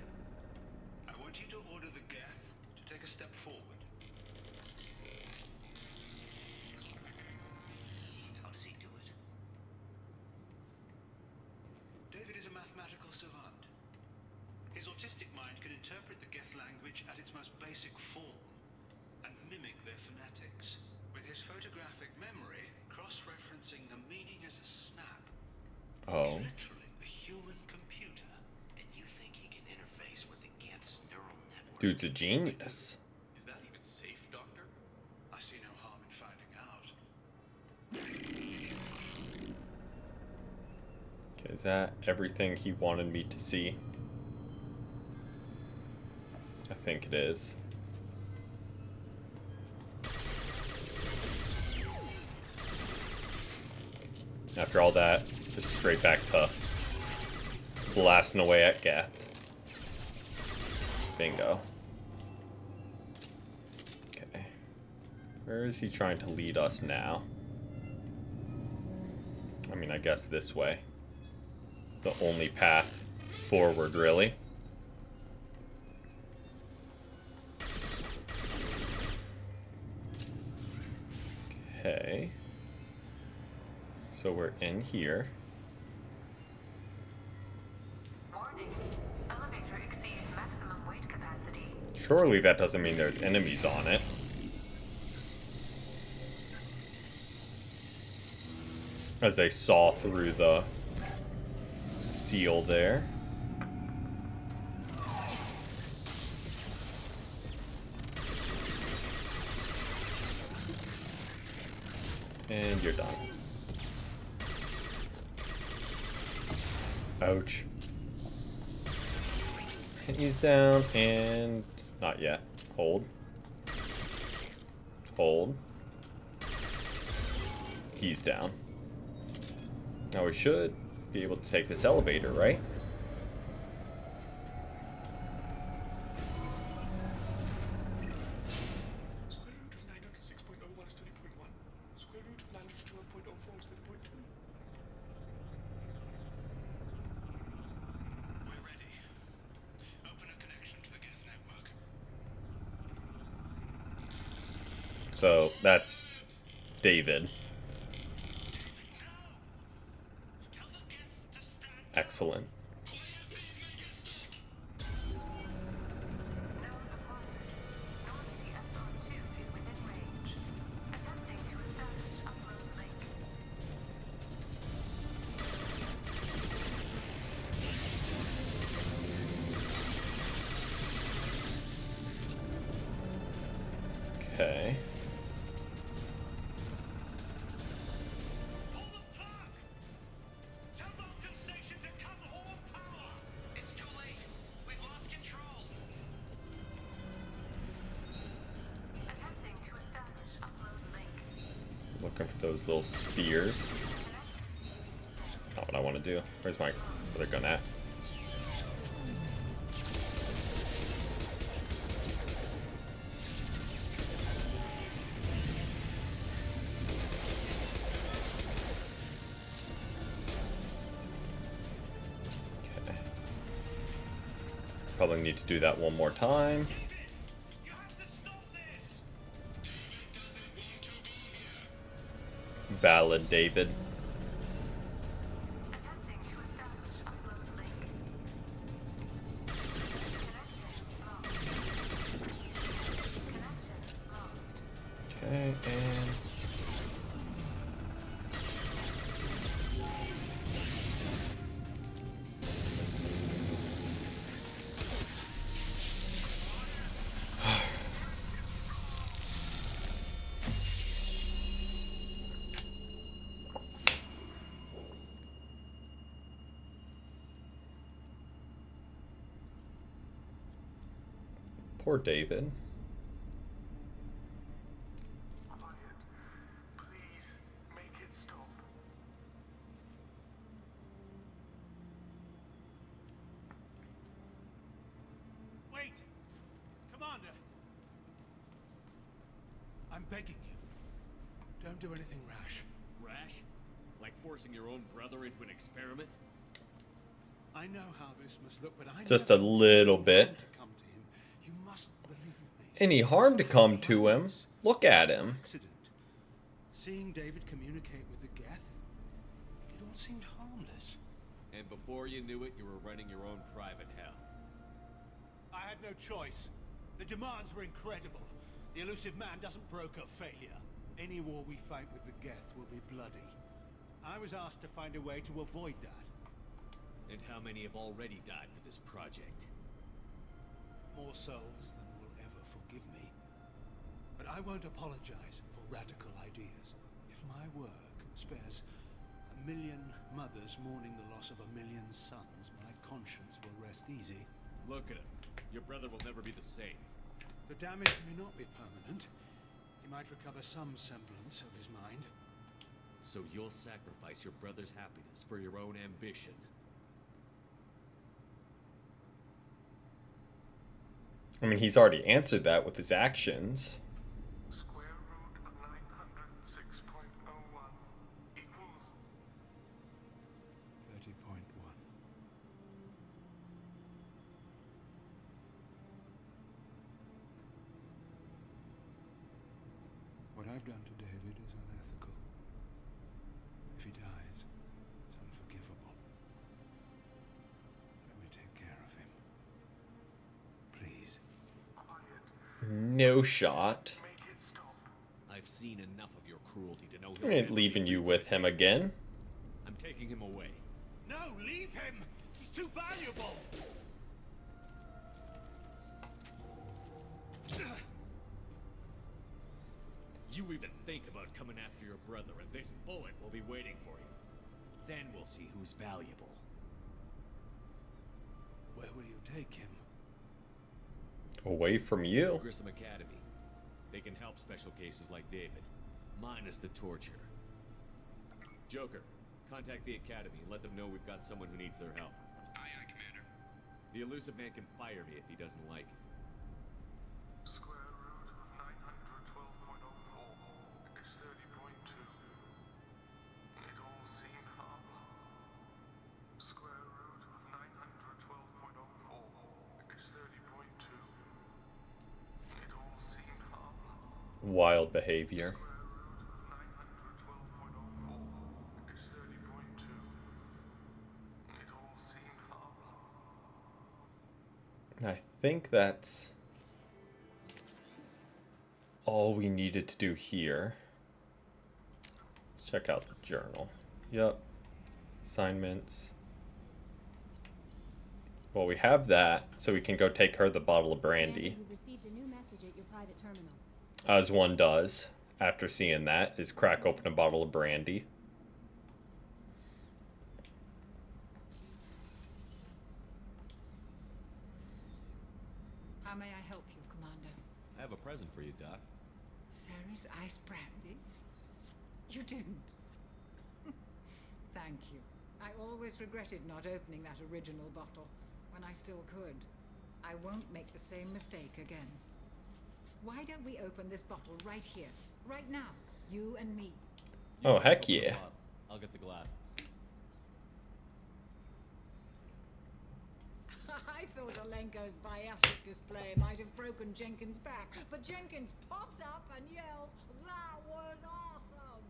I want you to order the Geth to take a step forward. How does he do it? David is a mathematical savant. His autistic mind can interpret the Geth language at its most basic form and mimic their phonetics. With his photographic memory, cross-referencing the meaning as a snap. Oh. He's literally a human computer. And you think he can interface with the Geth's neural network? Dude's a genius. Is that even safe, Doctor? I see no harm in finding out. Okay, is that everything he wanted me to see? I think it is. After all that, just straight back to blasting away at Geth. Bingo. Okay. Where is he trying to lead us now? I mean, I guess this way. The only path forward, really. Okay. So we're in here. Warning. Elevator exceeds maximum weight capacity. Surely that doesn't mean there's enemies on it. As they saw through the seal there. And you're done. Ouch. And he's down, and not yet. Hold. Hold. He's down. Now we should be able to take this elevator, right? Square root of 906.01 is 30.1. Square root of 912.04 is 30.2. We're ready. Open a connection to the Geth network. So that's David. Tell the Geths to stand. Excellent. Node acquired. Normandy SR2 is within range. Attempting to establish upload link. Okay. Pull the plug! Tell Vulcan Station to cut all power! It's too late. We've lost control. Attempting to establish upload link. Looking for those little spears. Not what I want to do. Where's my other gun at? Okay. Probably need to do that one more time. You have to stop this! Valid, David. Attempting to establish upload link. Connection lost. Connection lost. Okay, and poor David. Quiet. Please make it stop. Wait! Commander! I'm begging you. Don't do anything rash. Rash? Like forcing your own brother into an experiment? I know how this must look, but I Just never a little wanted bit. to come to him. You must believe me. Any harm to come to him? Look at him. Accident. Seeing David communicate with the Geth, it all seemed harmless. And before you knew it, you were running your own private hell. I had no choice. The demands were incredible. The elusive man doesn't broker failure. Any war we fight with the Geth will be bloody. I was asked to find a way to avoid that. And how many have already died for this project? More souls than will ever forgive me. But I won't apologize for radical ideas. If my work spares 1 million mothers mourning the loss of 1 million sons, my conscience will rest easy. Look at him. Your brother will never be the same. The damage may not be permanent. He might recover some semblance of his mind. So you'll sacrifice your brother's happiness for your own ambition. I mean, he's already answered that with his actions. Square root of 906.01 equals 30.1. What I've done to David is unethical. If he dies, it's unforgivable. Let me take care of him. Please. No shot. make it stop. I've seen enough of your cruelty to know I ain't leaving you with him again. I'm taking him away. No, leave him! too valuable! You even think about coming after your brother, and this bullet will be waiting for you. Then we'll see who's valuable. Where will you take him? Away from you. Grissom Academy. They can help special cases like David. Minus the torture. Joker, contact the Academy and let them know we've got someone who needs their help. Aye, aye, Commander. The elusive man can fire me if he doesn't like it. Square root of 912.04 is 30.2. It all seemed harmless. Square root of 912.04 is 30.2. It all seemed harmless. Wild behavior. Square root of 912.04 is 30.2. It all seemed harmless. I think that's all we needed to do here. Let's check out the journal. Yep. Assignments. Well, we have that, so we can go take her the bottle of brandy. You've received a new message at your private terminal. As one does after seeing that, is crack open a bottle of brandy. How may I help you, Commander? I have a present for you, Doc. Sarah's ice brandy? You didn't. Thank you. I always regretted not opening that original bottle when I still could. I won't make the same mistake again. Why don't we open this bottle right here, right now, you and me? Oh, heck Open the yeah. bottle. I'll get the glass. I thought Alenko's biotic display might have broken Jenkins' back, but Jenkins pops up and yells, "That was awesome!"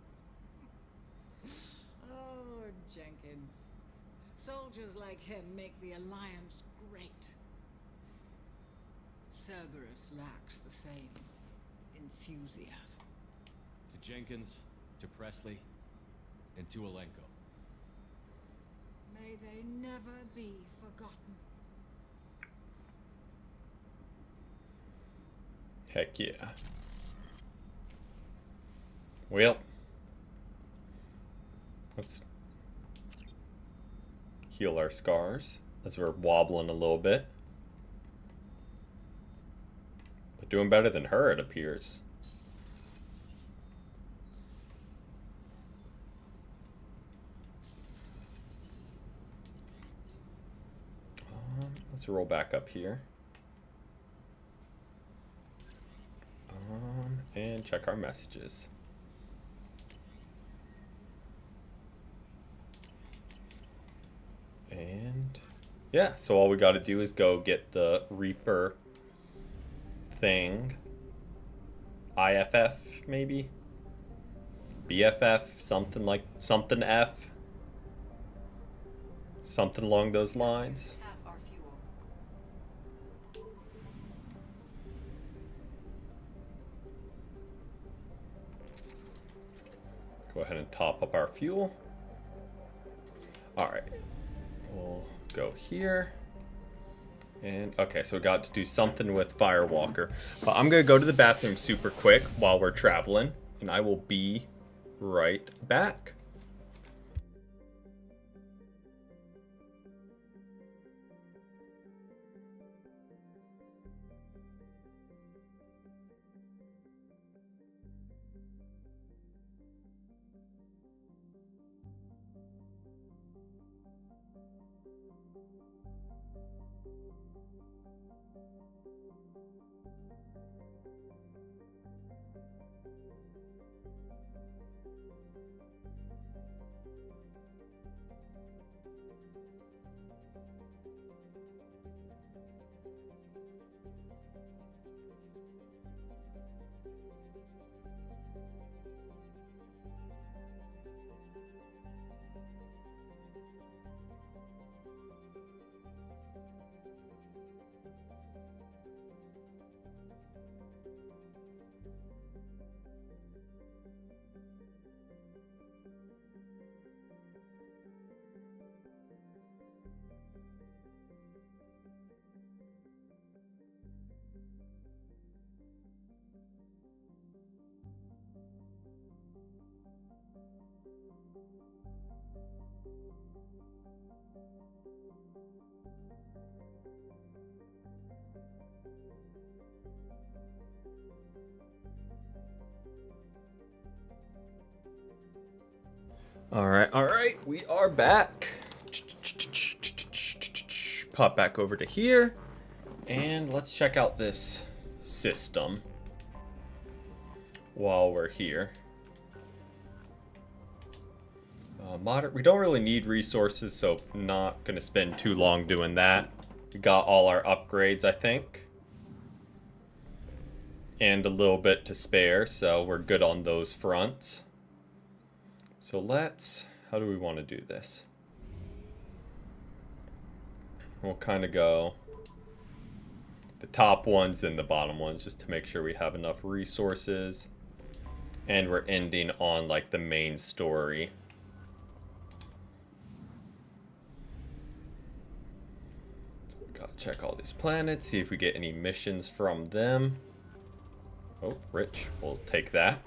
Oh, Jenkins. Soldiers like him make the Alliance great. Cerberus lacks the same enthusiasm. To Jenkins, to Presley, and to Alenko. May they never be forgotten. Heck yeah. Well, let's heal our scars as we're wobbling a little bit. But doing better than her, it appears. Let's roll back up here. And check our messages. And yeah, so all we got to do is go get the Reaper thing. IFF maybe? BFF, something like something F. Something along those lines. Half our fuel. Go ahead and top up our fuel. Alright. We'll go here. And okay, so we got to do something with Firewalker. But I'm gonna go to the bathroom super quick while we're traveling, and I will be right back. All right, we are back. Pop back over to here, and let's check out this system while we're here. We don't really need resources, so not gonna spend too long doing that. We got all our upgrades, I think, and a little bit to spare, so we're good on those fronts. So how do we want to do this? We'll kind of go the top ones and the bottom ones just to make sure we have enough resources. And we're ending on like the main story. Gotta check all these planets, see if we get any missions from them. Oh, rich. We'll take that.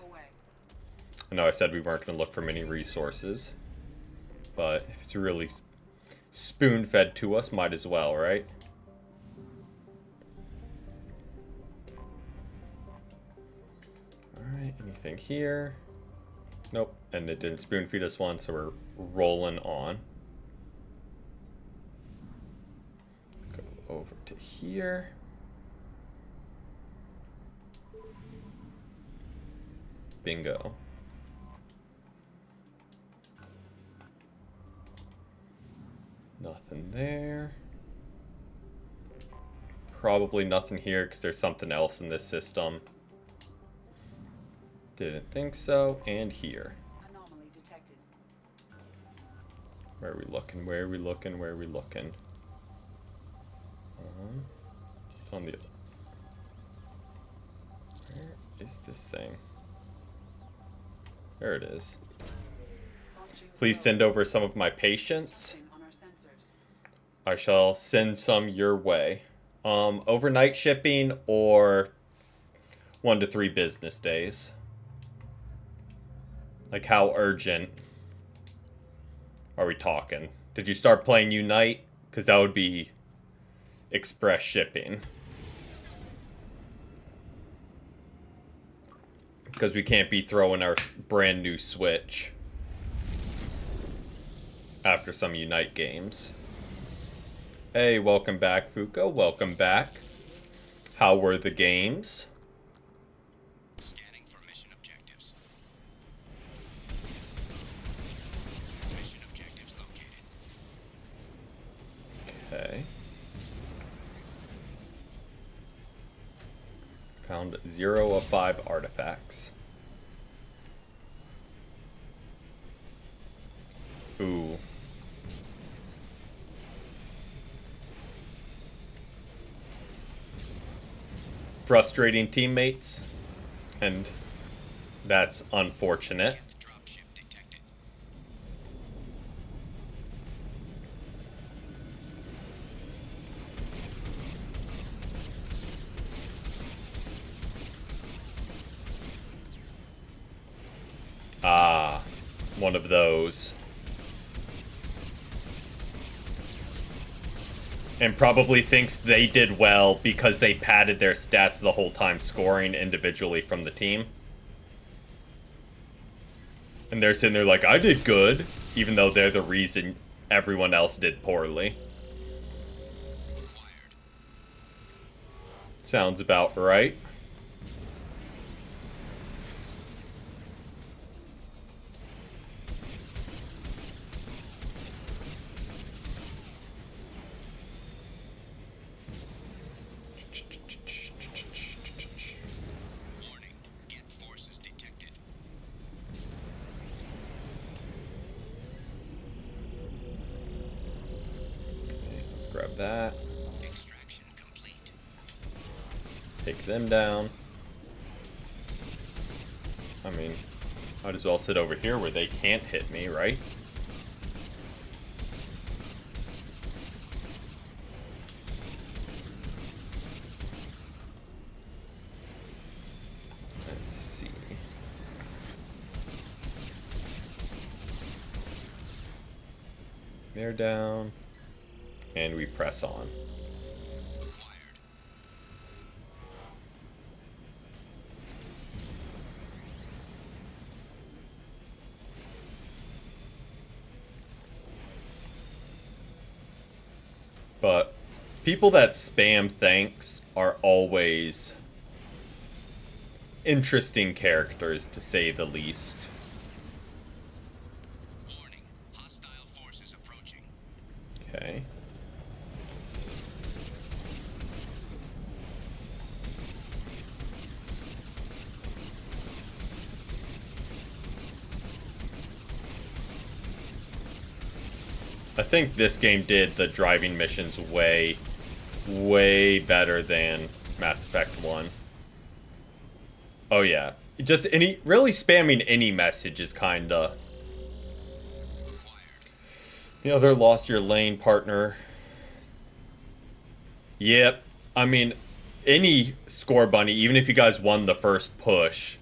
I know I said we weren't going to look for many resources, but if it's really spoon-fed to us, might as well, right? Alright, anything here? Nope, and it didn't spoon-feed us one, so we're rolling on. Go over to here. Bingo. Nothing there. Probably nothing here because there's something else in this system. Didn't think so. And here. Anomaly detected. Where are we looking? Where are we looking? Where are we looking? On the... Where is this thing? There it is. Please send over some of my patients. I shall send some your way. Overnight shipping or 1 to 3 business days. Like, how urgent are we talking? Did you start playing Unite? Because that would be express shipping. Because we can't be throwing our brand new Switch after some Unite games. Hey, welcome back, Fuko. Welcome back. How were the games? Scanning for mission objectives. Mission objectives located. Okay. Found 0 of 5 artifacts. Ooh. Frustrating teammates, and that's unfortunate. Dropship detected. Ah, one of those. And probably thinks they did well because they padded their stats the whole time, scoring individually from the team. And they're sitting there like, I did good, even though they're the reason everyone else did poorly. Sounds about right. Warning. Get forces detected. Let's grab that. Extraction complete. Take them down. I mean, might as well sit over here where they can't hit me, right? Let's see. They're down. And we press on. But people that spam thanks are always interesting characters, to say the least. Warning. Hostile forces approaching. Okay. I think this game did the driving missions way, way better than Mass Effect 1. Oh yeah. Just really spamming any message is kinda... The other lost your lane, partner. Yep. I mean, any score bunny, even if you guys won the first push,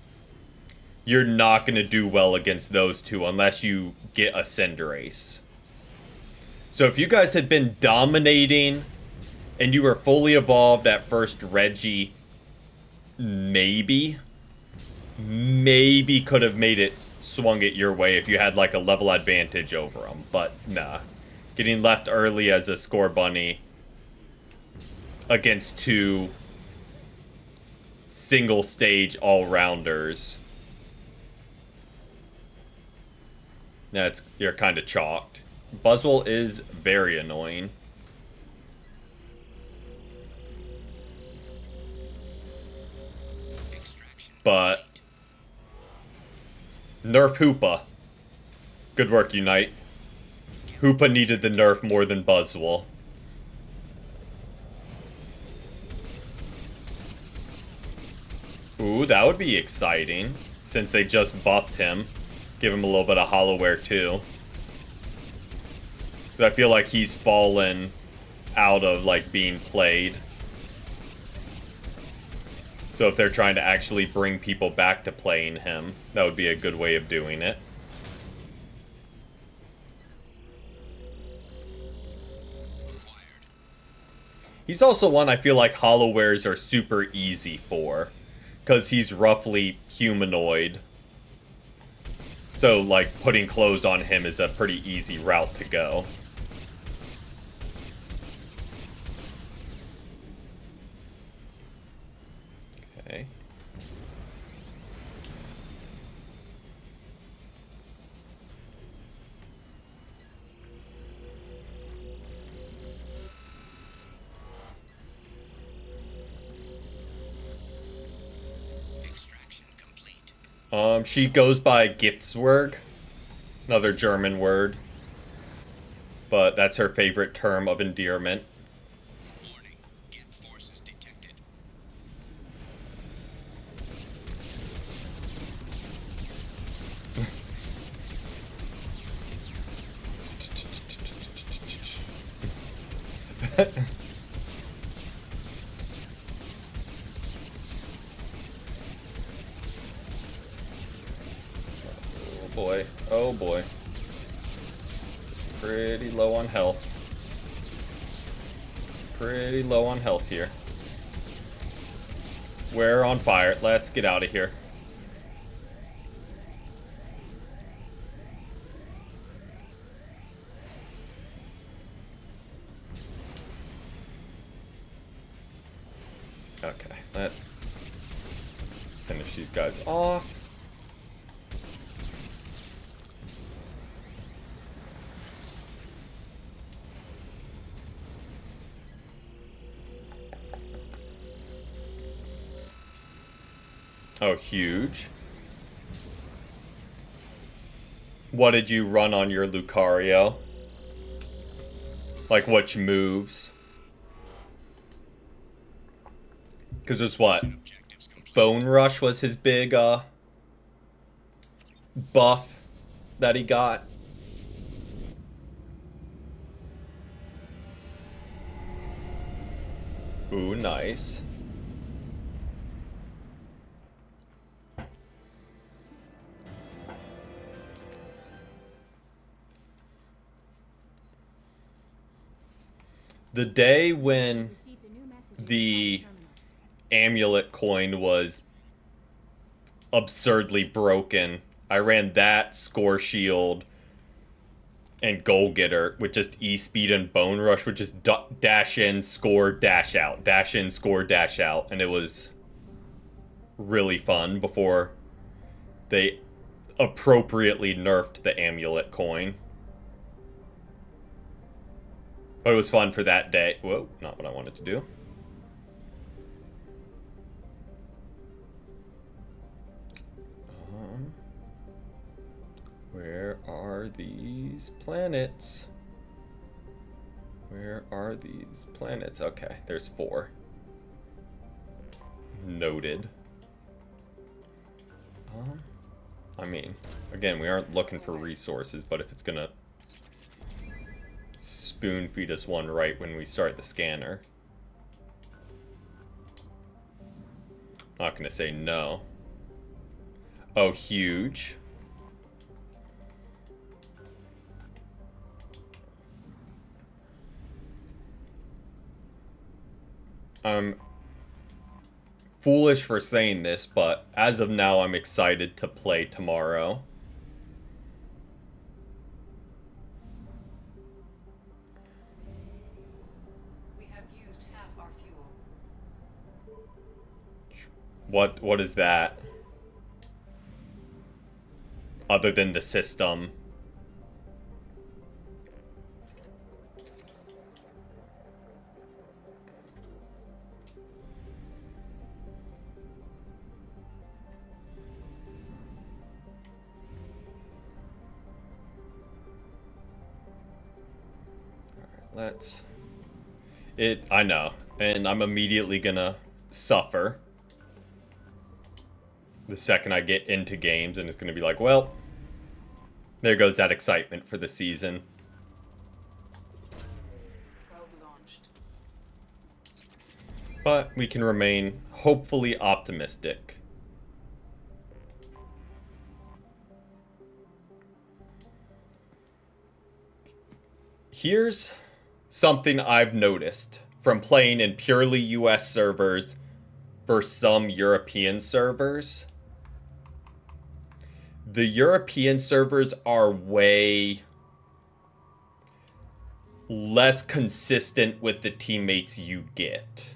you're not gonna do well against those two unless you get a Cinderace. So if you guys had been dominating and you were fully evolved at first Reggie, maybe could have made it, swung it your way if you had like a level advantage over them. But nah. Getting left early as a score bunny against two single stage all-rounders. You're kind of chalked. Buzzwole is very annoying. But nerf Hoopa. Good work, Unite. Hoopa needed the nerf more than Buzzwole. Ooh, that would be exciting. Since they just buffed him. Give him a little bit of Hollowware too. I feel like he's fallen out of like being played. So if they're trying to actually bring people back to playing him, that would be a good way of doing it. He's also one I feel like Hollowares are super easy for. Because he's roughly humanoid. So like putting clothes on him is a pretty easy route to go. Okay. Extraction complete. She goes by Giftswurg, another German word. But that's her favorite term of endearment. Warning. Get forces detected. Oh boy. Oh boy. Pretty low on health. Pretty low on health here. We're on fire. Let's get out of here. Okay, let's finish these guys off. Oh, huge. What did you run on your Lucario? Like, which moves? Because it's what? Bone Rush was his big, buff that he got. Ooh, nice. The day when Received a new message at the your private terminal. amulet coin was absurdly broken, I ran that, Score Shield, and Goal Getter with just E-Speed and Bone Rush, with just dash in, score, dash out. Dash in, score, dash out. And it was really fun before they appropriately nerfed the amulet coin. But it was fun for that day. Whoa, not what I wanted to do. Where are these planets? Where are these planets? Okay, there's 4. Noted. I mean, again, we aren't looking for resources, but if it's gonna spoon feed us one right when we start the scanner, not gonna say no. Oh, huge. I'm foolish for saying this, but as of now, I'm excited to play tomorrow. We have used half our fuel. What is that? Other than the system. I know, and I'm immediately gonna suffer the second I get into games, and it's gonna be like, well, there goes that excitement for the season. Probe launched. But we can remain hopefully optimistic. Here's something I've noticed from playing in purely US servers versus some European servers. The European servers are way less consistent with the teammates you get.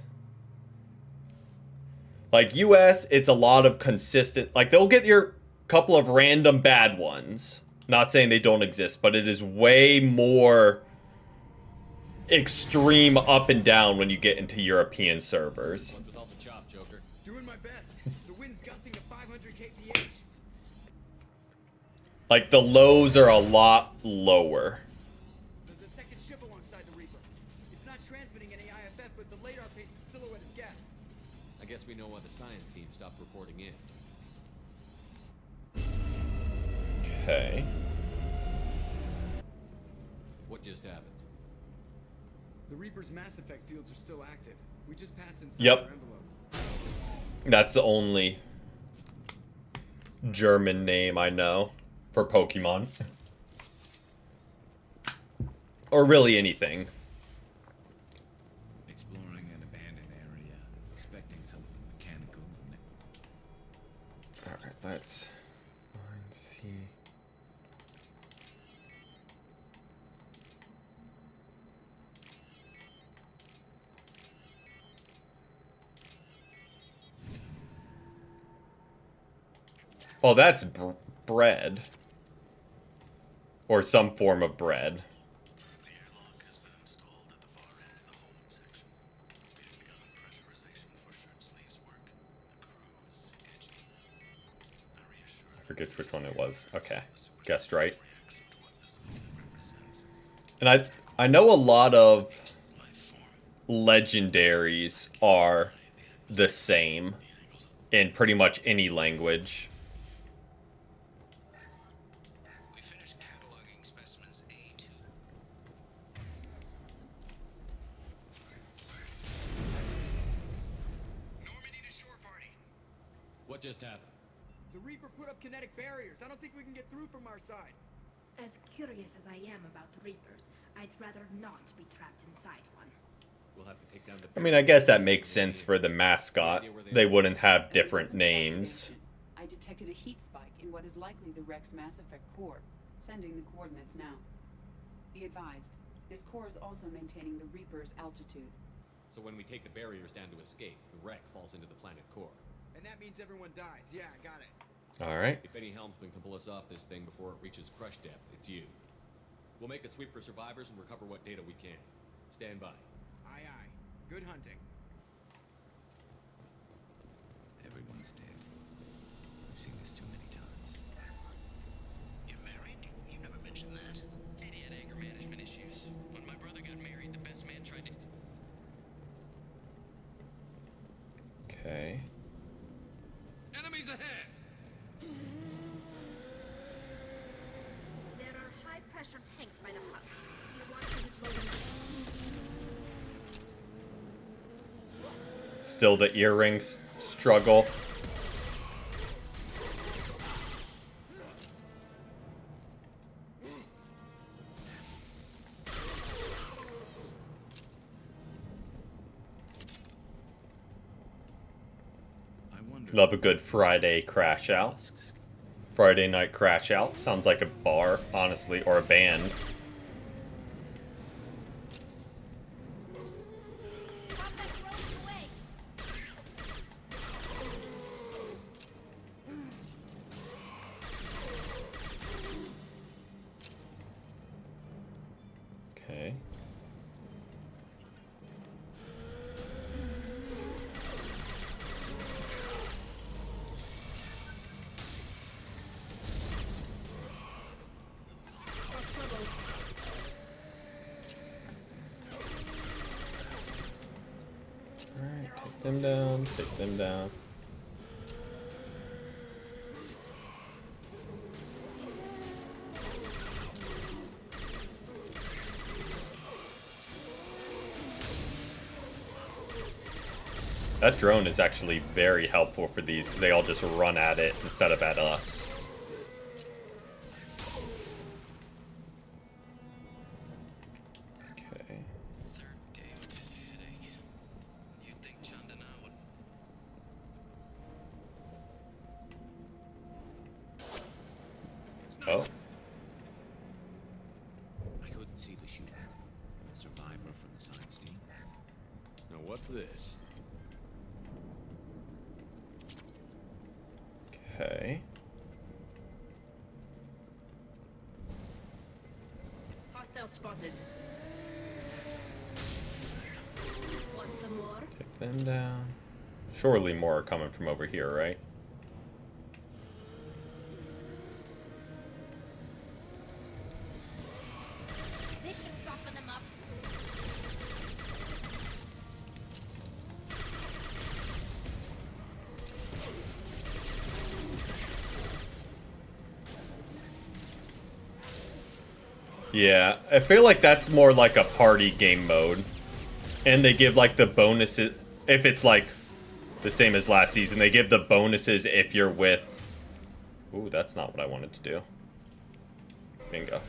Like US, it's a lot of consistent, like they'll get your couple of random bad ones. Not saying they don't exist, but it is way more extreme up and down when you get into European servers. What's with all the chop, Joker? Doing my best. The wind's gusting to 500 kph. Like the lows are a lot lower. There's a second ship alongside the Reaper. It's not transmitting any IFF, but the radar paints its silhouette as gap. I guess we know why the science team stopped reporting in. Okay. What just happened? The Reaper's mass effect fields are still active. We just passed inside Yep. their envelope. That's the only German name I know for Pokemon. Or really anything. Exploring an abandoned area, expecting something mechanical. Alright, let's see. Well, that's bread. Or some form of bread. The airlock has been installed at the far end in the Holman section. We have begun pressurization for shirt sleeves work. The crew is edgy. I reassure I forget which one it was. Okay. Guessed right. reaction to what this represents. And I know a lot of legendaries are the same in pretty much any language. We finished cataloging specimens A2. Normandy to shore party. What just happened? The Reaper put up kinetic barriers. I don't think we can get through from our side. As curious as I am about the Reapers, I'd rather not be trapped inside one. We'll have to take down the I mean, I guess that makes sense for the mascot. They wouldn't have different names. I detected a heat spike in what is likely the Rex masseffect core. Sending the coordinates now. Be advised, this core is also maintaining the Reaper's altitude. So when we take the barriers down to escape, the wreck falls into the planet core. And that means everyone dies. Yeah, I got it. Alright. If any helmsman can pull us off this thing before it reaches crush depth, it's you. We'll make a sweep for survivors and recover what data we can. Stand by. Aye, aye. Good hunting. Everyone's dead. I've seen this too many times. You're married? You never mentioned that. Katie had anger management issues. When my brother got married, the best man tried to... Okay. Enemies ahead! There are high-pressure tanks by the husks. You want to hit low enough. Still the earrings struggle. I wonder... Love a good Friday crash out. Friday night crash out. Sounds like a bar, honestly, or a band. Okay. Alright, take them down, take them down. That drone is actually very helpful for these because they all just run at it instead of at us. Okay. Third day with this headache. You'd think Chandana would... Oh. I couldn't see the shooter. Survivor from the science team. Now what's this? Okay. Hostile spotted. Want some more? Take them down. Surely more are coming from over here, right? This should soften them up. Yeah, I feel like that's more like a party game mode. And they give like the bonuses, if it's like the same as last season, they give the bonuses if you're with... Ooh, that's not what I wanted to do. Bingo.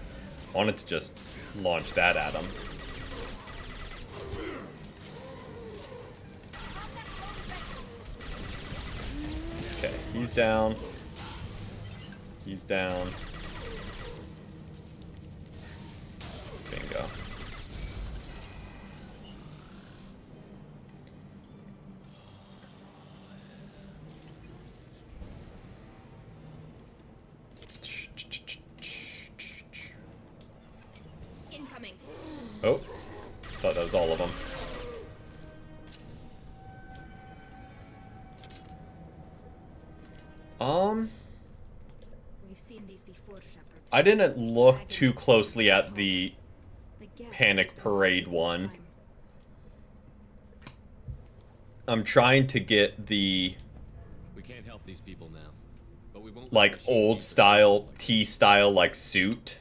Wanted to just launch that at him. Okay, he's down. He's down. Bingo. Incoming. Oh, thought that was all of them. We've seen these before, Shepard. I didn't look too closely at the The gap Panic is Parade time. one. I'm trying to get the We can't help these people now. But we won't like old style T-style like suit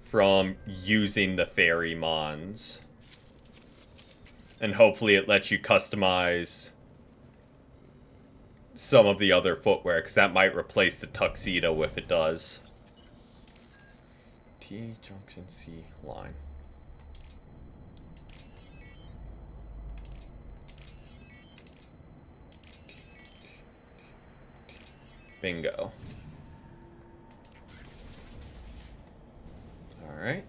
from using the fairy mons. And hopefully it lets you customize some of the other footwear, because that might replace the tuxedo if it does. T junction C line. Bingo. Alright.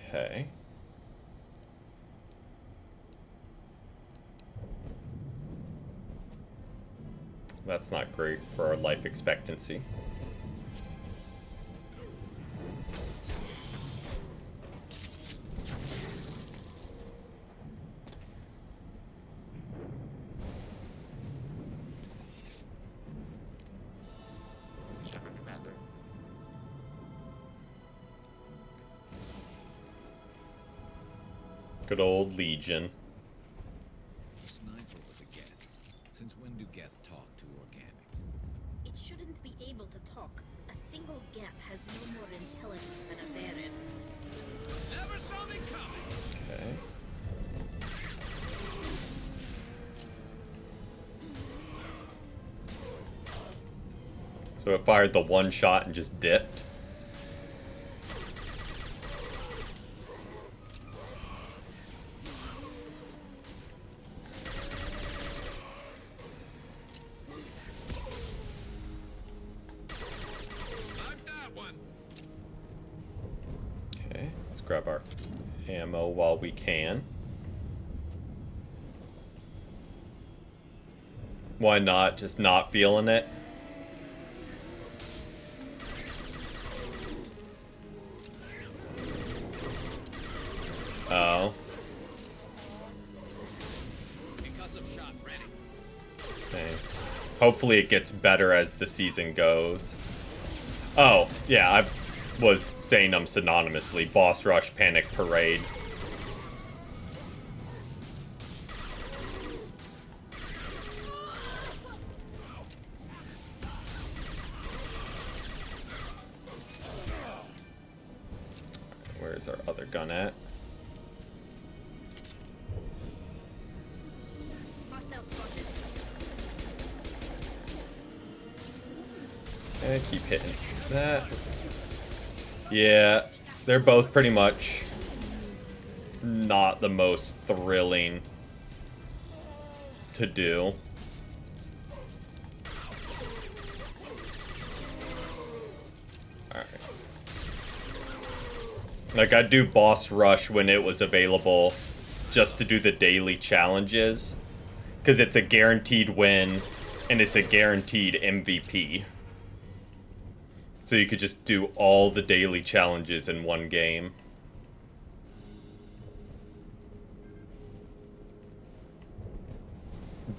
Okay. That's not great for our life expectancy. Shepard Commander. Good old Legion. The sniper was a Geth. Since when do Geth talk to organics? It shouldn't be able to talk. A single gap has no more intelligence than a Baron. Never saw me coming. Okay. So it fired the one shot and just dipped. Like that one. Okay, let's grab our ammo while we can. Why not? Just not feeling it. Oh. Concussive shot ready. Okay. Hopefully it gets better as the season goes. Oh, yeah, I was saying them synonymously. Boss Rush, Panic Parade. Where's our other gun at? Hostile spotted. And keep hitting that. Yeah, they're both pretty much not the most thrilling to do. Alright. Like, I'd do Boss Rush when it was available just to do the daily challenges. Because it's a guaranteed win, and it's a guaranteed MVP. So you could just do all the daily challenges in one game.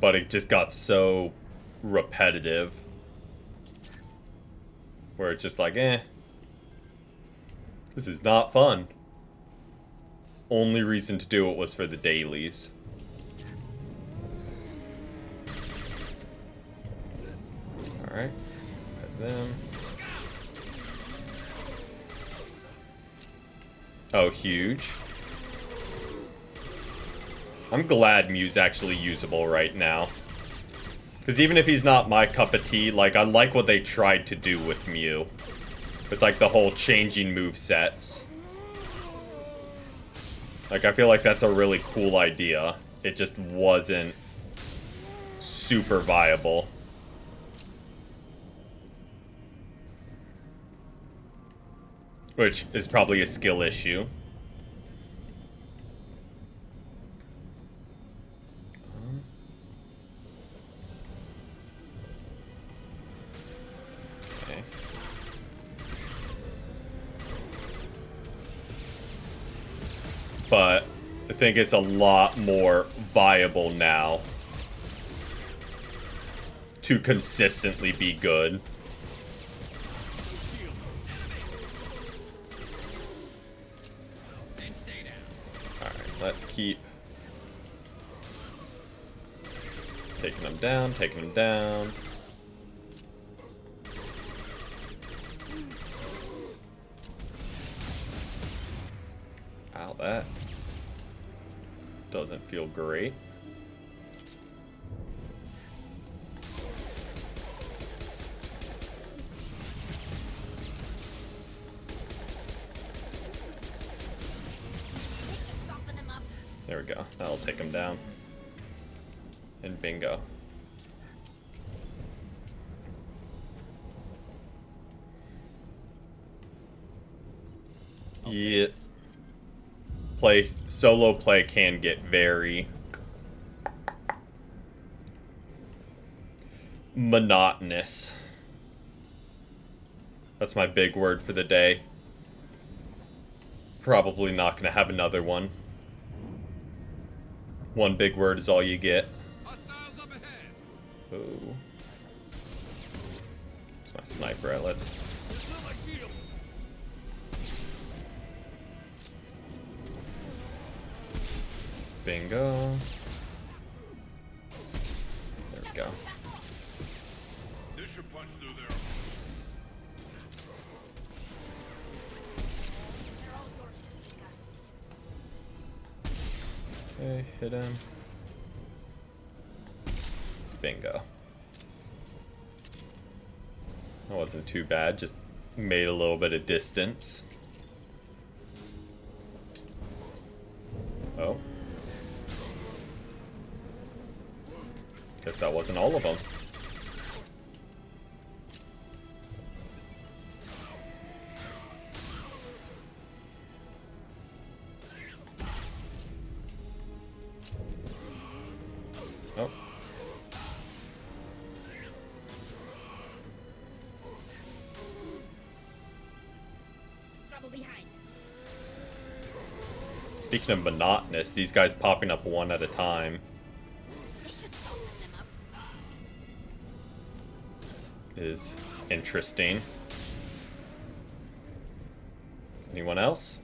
But it just got so repetitive. Where it's just like, this is not fun. Only reason to do it was for the dailies. Alright. Got them. Oh, huge. I'm glad Mew's actually usable right now. Because even if he's not my cup of tea, like, I like what they tried to do with Mew. With, like, the whole changing move sets. Like, I feel like that's a really cool idea. It just wasn't super viable. Which is probably a skill issue. Okay. But I think it's a lot more viable now to consistently be good. Let's keep taking them down, taking them down. Ow, that doesn't feel great. we go. That'll take him down. And bingo. Yeah. Solo play can get very monotonous. That's my big word for the day. Probably not going to have another one. One big word is all you get. Hostiles up ahead. Ooh. It's my sniper. Let's... Bingo. There we go. This should punch through there. Okay, hit him. Bingo. That wasn't too bad, just made a little bit of distance. Oh. Guess that wasn't all of them. Oh. Trouble behind. Speaking of monotonous, these guys popping up one at a time is interesting. Anyone else?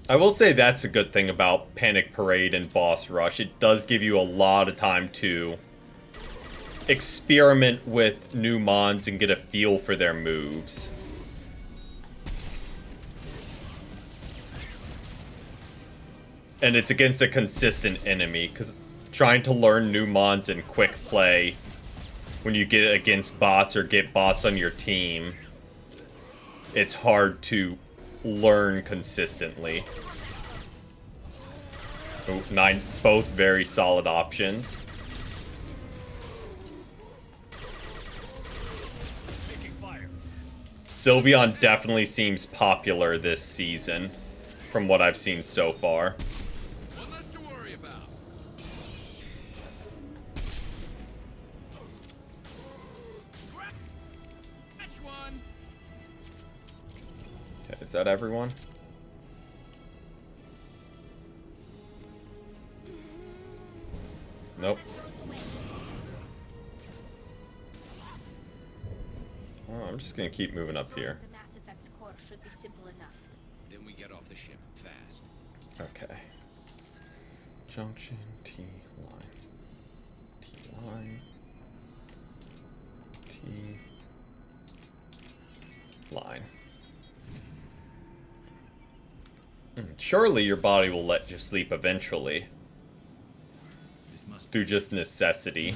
I will say that's a good thing about Panic Parade and Boss Rush. It does give you a lot of time to experiment with new mons and get a feel for their moves. And it's against a consistent enemy, because trying to learn new mons in quick play when you get against bots or get bots on your team, it's hard to learn consistently. Oh, 9, both very solid options. Sylveon definitely seems popular this season, from what I've seen so far. One less to worry about. Catch one. Okay, is that everyone? Nope. Oh, I'm just gonna keep moving up here. The masseffect core should be simple enough. Then we get off the ship fast. Okay. Junction, T line. T line. T line. Surely your body will let you sleep eventually. Through just necessity.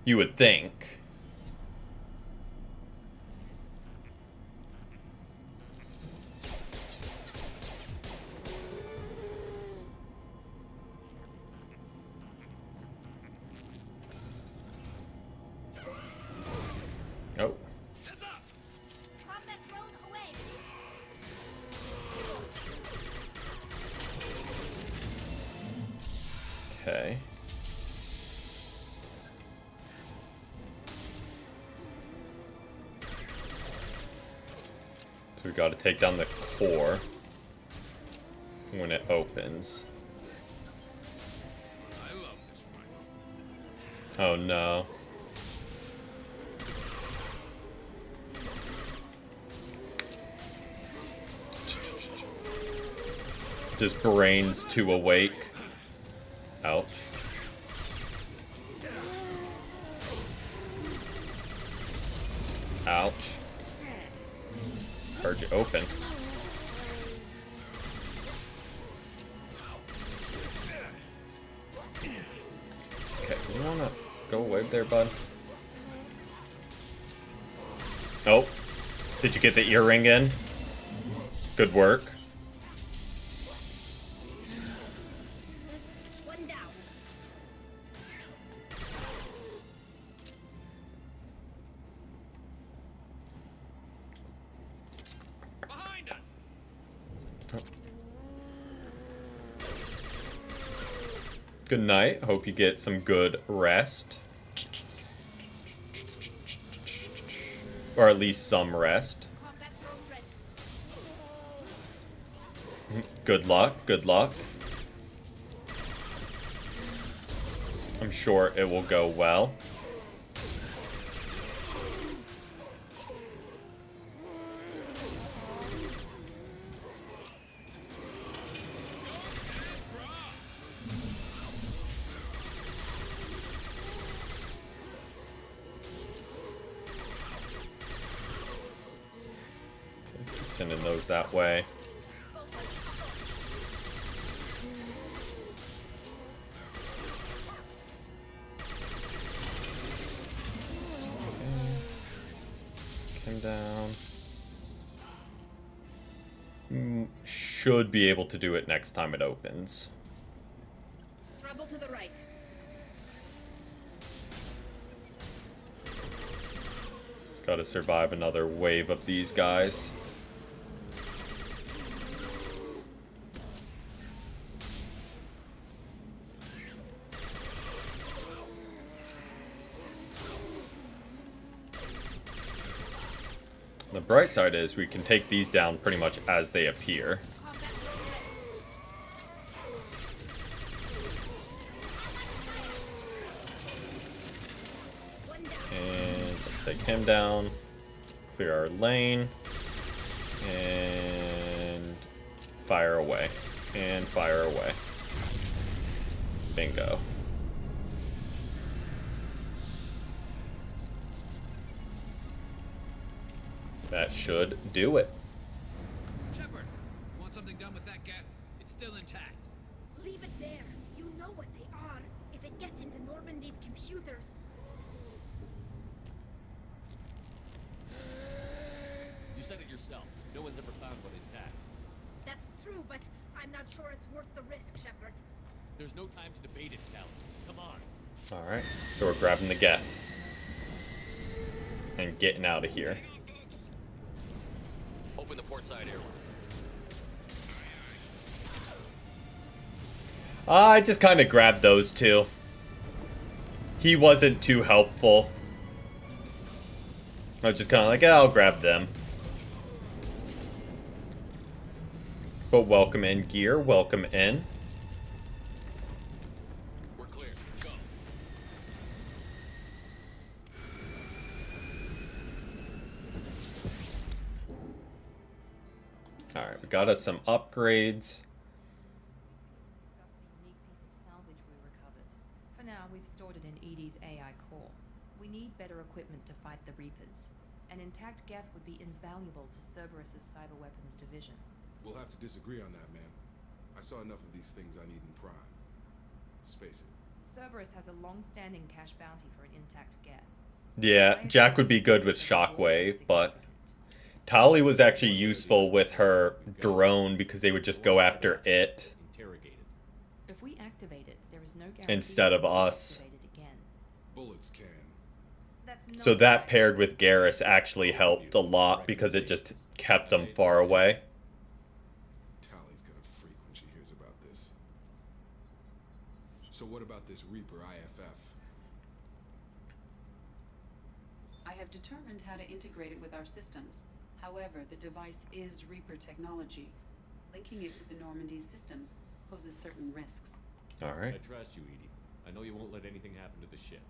You would think. Oh. Combat drone away. Okay. So we got to take down the core when it opens. I love this one. Oh no. Just brains to awake. Ouch. Ouch. Heard you open. Okay, you wanna go away there, bud? Oh, did you get the earring in? Good work. One down. Behind us! Good night. Hope you get some good rest. Or at least some rest. Combat drone ready. Good luck. Good luck. I'm sure it will go well. Keep sending those that way. Him down. Should be able to do it next time it opens. Trouble to the right. Gotta survive another wave of these guys. The bright side is we can take these down pretty much as they appear. Combat drone ready. One down. And let's take him down. Clear our lane. And fire away. And fire away. Bingo. That should do it. Shepard, you want something done with that geth? It's still intact. Leave it there. You know what they are. If it gets into Normandy's computers. You said it yourself. No one's ever found one intact. That's true, but I'm not sure it's worth the risk, Shepard. There's no time to debate it, Tally. Come on. Alright, so we're grabbing the geth. And getting out of here. Open the port side airlock. I just kind of grabbed those two. He wasn't too helpful. I was just kind of like, yeah, I'll grab them. But welcome in, gear. Welcome in. We're clear. Go. Alright, we got us some upgrades. Discuss the unique piece of salvage we recovered. For now, we've stored it in Edie's AI core. We need better equipment to fight the Reapers. An intact geth would be invaluable to Cerberus's cyber weapons division. We'll have to disagree on that, ma'am. I saw enough of these things I need in Prime. Space it. Cerberus has a long-standing cash bounty for an intact geth. Yeah, Jack would be good with Shockwave, but Tali was actually useful with her drone because they would just go after it Interrogated. If we activate it, there is no guarantee instead of it will be us. activated again. Bullets can. That's not So that right. paired with Garrus actually helped a lot because it just kept them far away. Tally's gonna freak when she hears about this. So what about this Reaper IFF? I have determined how to integrate it with our systems. However, the device is Reaper technology. Linking it with the Normandy's systems poses certain risks. Alright. I trust you, Edie. I know you won't let anything happen to the ship.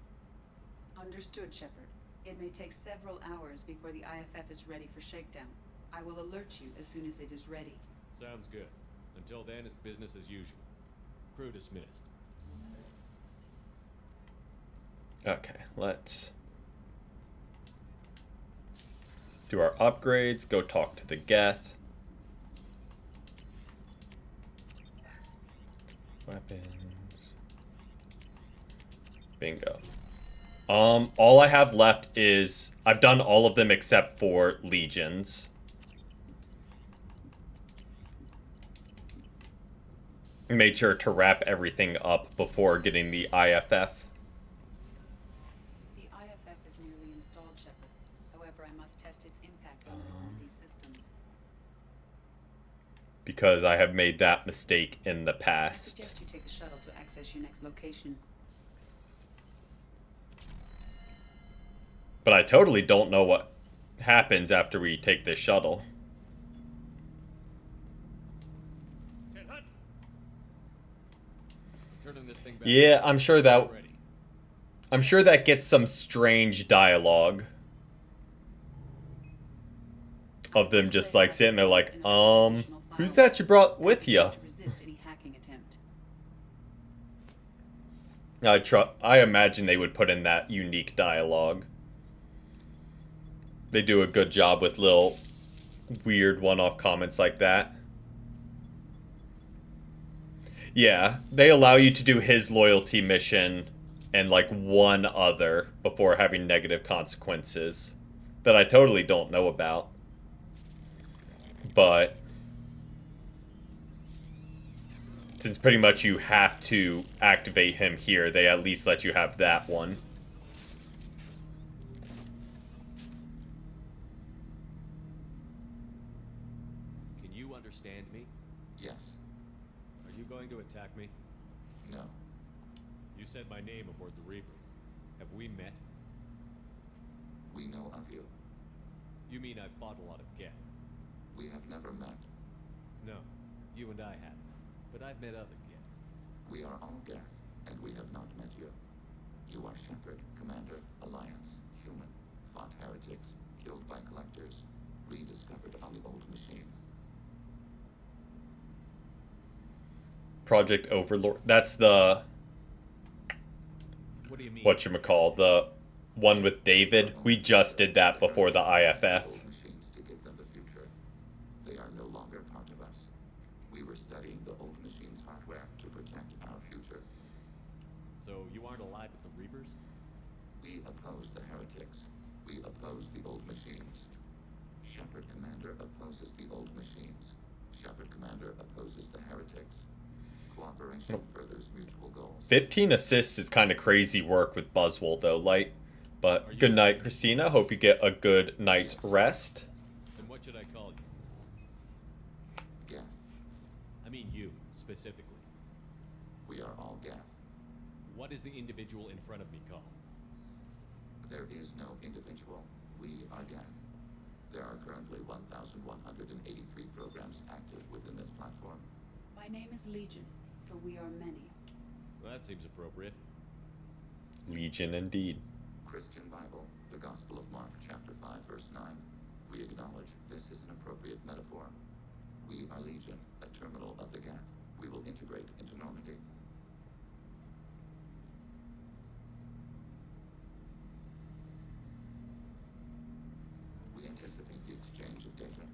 Understood, Shepard. It may take several hours before the IFF is ready for shakedown. I will alert you as soon as it is ready. Sounds good. Until then, it's business as usual. Crew dismissed. Okay, let's do our upgrades, go talk to the Geth. Weapons. Bingo. All I have left is I've done all of them except for Legions. Made sure to wrap everything up before getting the IFF. The IFF is nearly installed, Shepard. However, I must test its impact on Normandy's systems. Because I have made that mistake in the I past. suggest you take a shuttle to access your next location. But I totally don't know what happens after we take this shuttle. Turning this thing back. Yeah, I'm sure that gets some strange dialogue. Of them just like sitting there like, who's that you brought with you? I imagine they would put in that unique dialogue. They do a good job with little weird one-off comments like that. Yeah, they allow you to do his loyalty mission and like one other before having negative consequences that I totally don't know about. But since pretty much you have to activate him here, they at least let you have that one. Can you understand me? Yes. Are you going to attack me? No. You said my name aboard the Reaper. Have we met? We know of you. You mean I've fought a lot of Geth? We have never met. No, you and I haven't. But I've met other Geth. We are all Geth, and we have not met you. You are Shepard, Commander, Alliance, human, fought heretics, killed by collectors, rediscovered on the old machine. Project Overlord. That's the... What do you mean? Whatchamacall, the one with David. We just did that before the IFF. Old machines to give them the future. They are no longer part of us. We were studying the old machine's hardware to protect our future. So you aren't allied with the Reapers? We oppose the heretics. We oppose the old machines. Shepard Commander opposes the old machines. Shepard Commander opposes the heretics. Cooperation furthers mutual goals. 15 assists is kind of crazy work with Buzzwole, though, Light. But good night, Christina. Hope you get a good night's rest. Then what should I call you? Geth. I mean you, specifically. We are all Geth. What is the individual in front of me called? There is no individual. We are Geth. There are currently 1,183 programs active within this platform. My name is Legion, for we are many. Well, that seems appropriate. Legion, indeed. Christian Bible, the Gospel of Mark, chapter 5, verse 9. We acknowledge this is an appropriate metaphor. We are Legion, a terminal of the Geth. We will integrate into Normandy. We anticipate the exchange of data.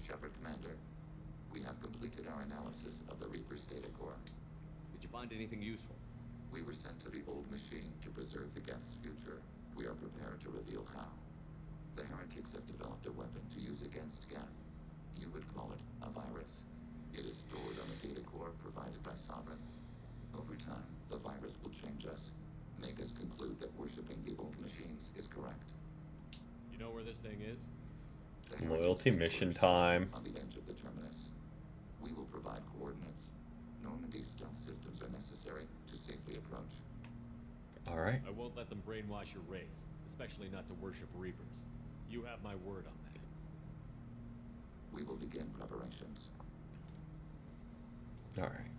Shepard Commander, we have completed our analysis of the Reaper's data core. Did you find anything useful? We were sent to the old machine to preserve the Geth's future. We are prepared to reveal how. The heretics have developed a weapon to use against Geth. You would call it a virus. It is stored on a data core provided by Sovereign. Over time, the virus will change us, make us conclude that worshipping the old machines is correct. You know where this thing is? The heretics' Loyalty mission time. On the edge of the terminus. We will provide coordinates. Normandy's stealth systems are necessary to safely approach. Alright. I won't let them brainwash your race, especially not to worship Reapers. You have my word on that. We will begin preparations. Alright.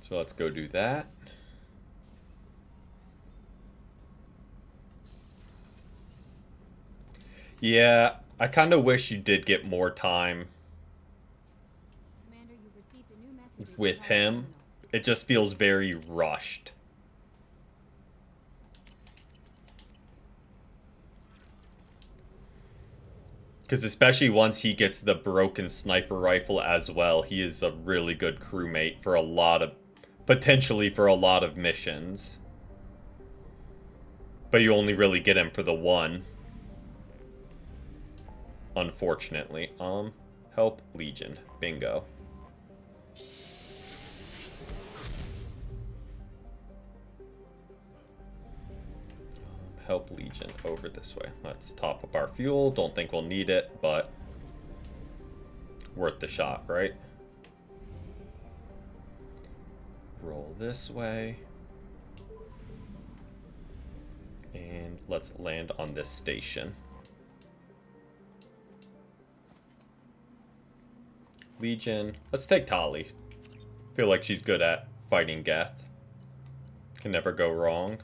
So let's go do that. Yeah, I kind of wish you did get more time Commander, you've received a new message with him. It just feels very rushed. Because especially once he gets the broken sniper rifle as well, he is a really good crewmate for a lot of... potentially for a lot of missions. But you only really get him for the one. Unfortunately. Help Legion. Bingo. Help Legion over this way. Let's top up our fuel. Don't think we'll need it, but worth the shot, right? Roll this way. And let's land on this station. Legion. Let's take Tali. Feel like she's good at fighting Geth. Can never go wrong.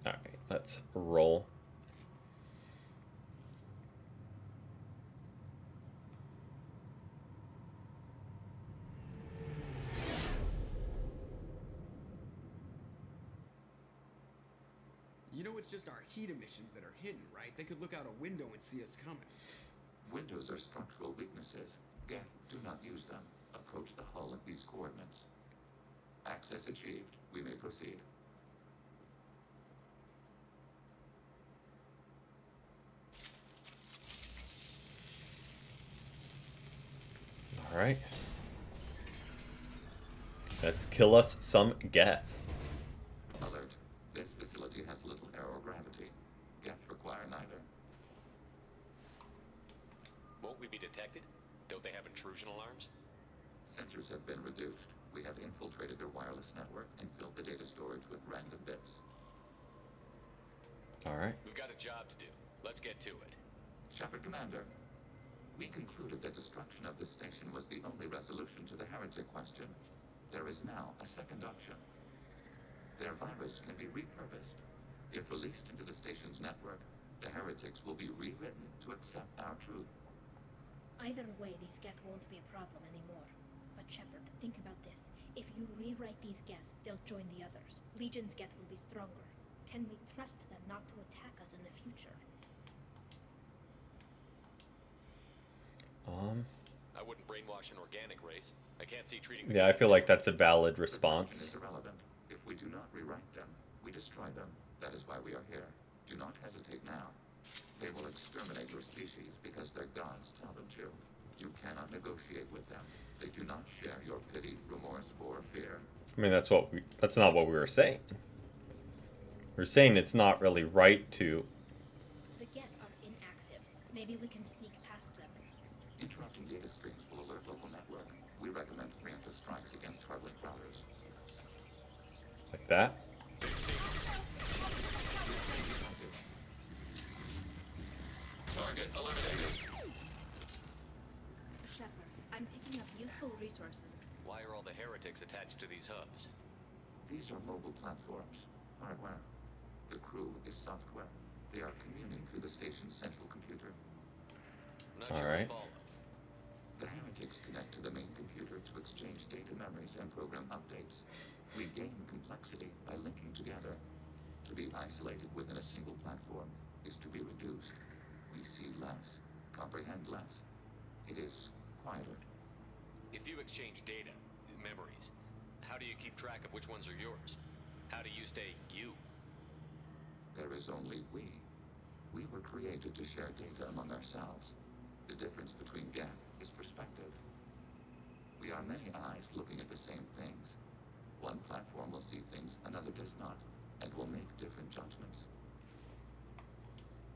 Alright, let's roll. You know it's just our heat emissions that are hidden, right? They could look out a window and see us coming. Windows are structural weaknesses. Geth, do not use them. Approach the hull at these coordinates. Access achieved. We may proceed. Alright. Let's kill us some Geth. Alert. This facility has little air or gravity. Geth require neither. Won't we be detected? Don't they have intrusion alarms? Sensors have been reduced. We have infiltrated their wireless network and filled the data storage with random bits. Alright. We've got a job to do. Let's get to it. Shepard Commander, we concluded that destruction of this station was the only resolution to the heretic question. There is now a second option. Their virus can be repurposed. If released into the station's network, the heretics will be rewritten to accept our truth. Either way, these Geth won't be a problem anymore. But Shepard, think about this. If you rewrite these Geth, they'll join the others. Legion's Geth will be stronger. Can we trust them not to attack us in the future? I wouldn't brainwash an organic race. I can't see treating Yeah, I feel like that's a valid The response. question is irrelevant. If we do not rewrite them, we destroy them. That is why we are here. Do not hesitate now. They will exterminate your species because their gods tell them to. You cannot negotiate with them. They do not share your pity, remorse, or fear. I mean, that's not what we were saying. We're saying it's not really right to... The Geth are inactive. Maybe we can sneak past them. Interrupting data streams will alert local network. We recommend preemptive strikes against hardlink routers. Like that. Target eliminated. Shepard, I'm picking up useful resources. Why are all the heretics attached to these hubs? These are mobile platforms. Hardware. The crew is software. They are communing through the station's central computer. Not All sure right. I follow. The heretics connect to the main computer to exchange data memories and program updates. We gain complexity by linking together. To be isolated within a single platform is to be reduced. We see less, comprehend less. It is quieter. If you exchange data, memories, how do you keep track of which ones are yours? How do you stay you? There is only we. We were created to share data among ourselves. The difference between Geth is perspective. We are many eyes looking at the same things. One platform will see things another does not, and will make different judgments.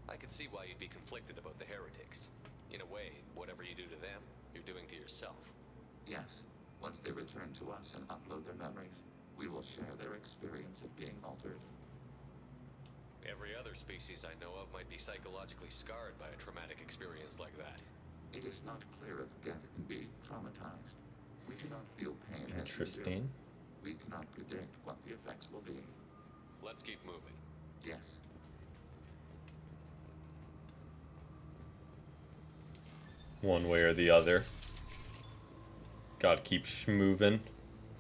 I can see why you'd be conflicted about the heretics. In a way, whatever you do to them, you're doing to yourself. Yes, once they return to us and upload their memories, we will share their experience of being altered. Every other species I know of might be psychologically scarred by a traumatic experience like that. It is not clear if Geth can be traumatized. We do not feel pain as you do. Interesting. We cannot predict what the effects will be. Let's keep moving. Yes. One way or the other. Gotta keep schmoving.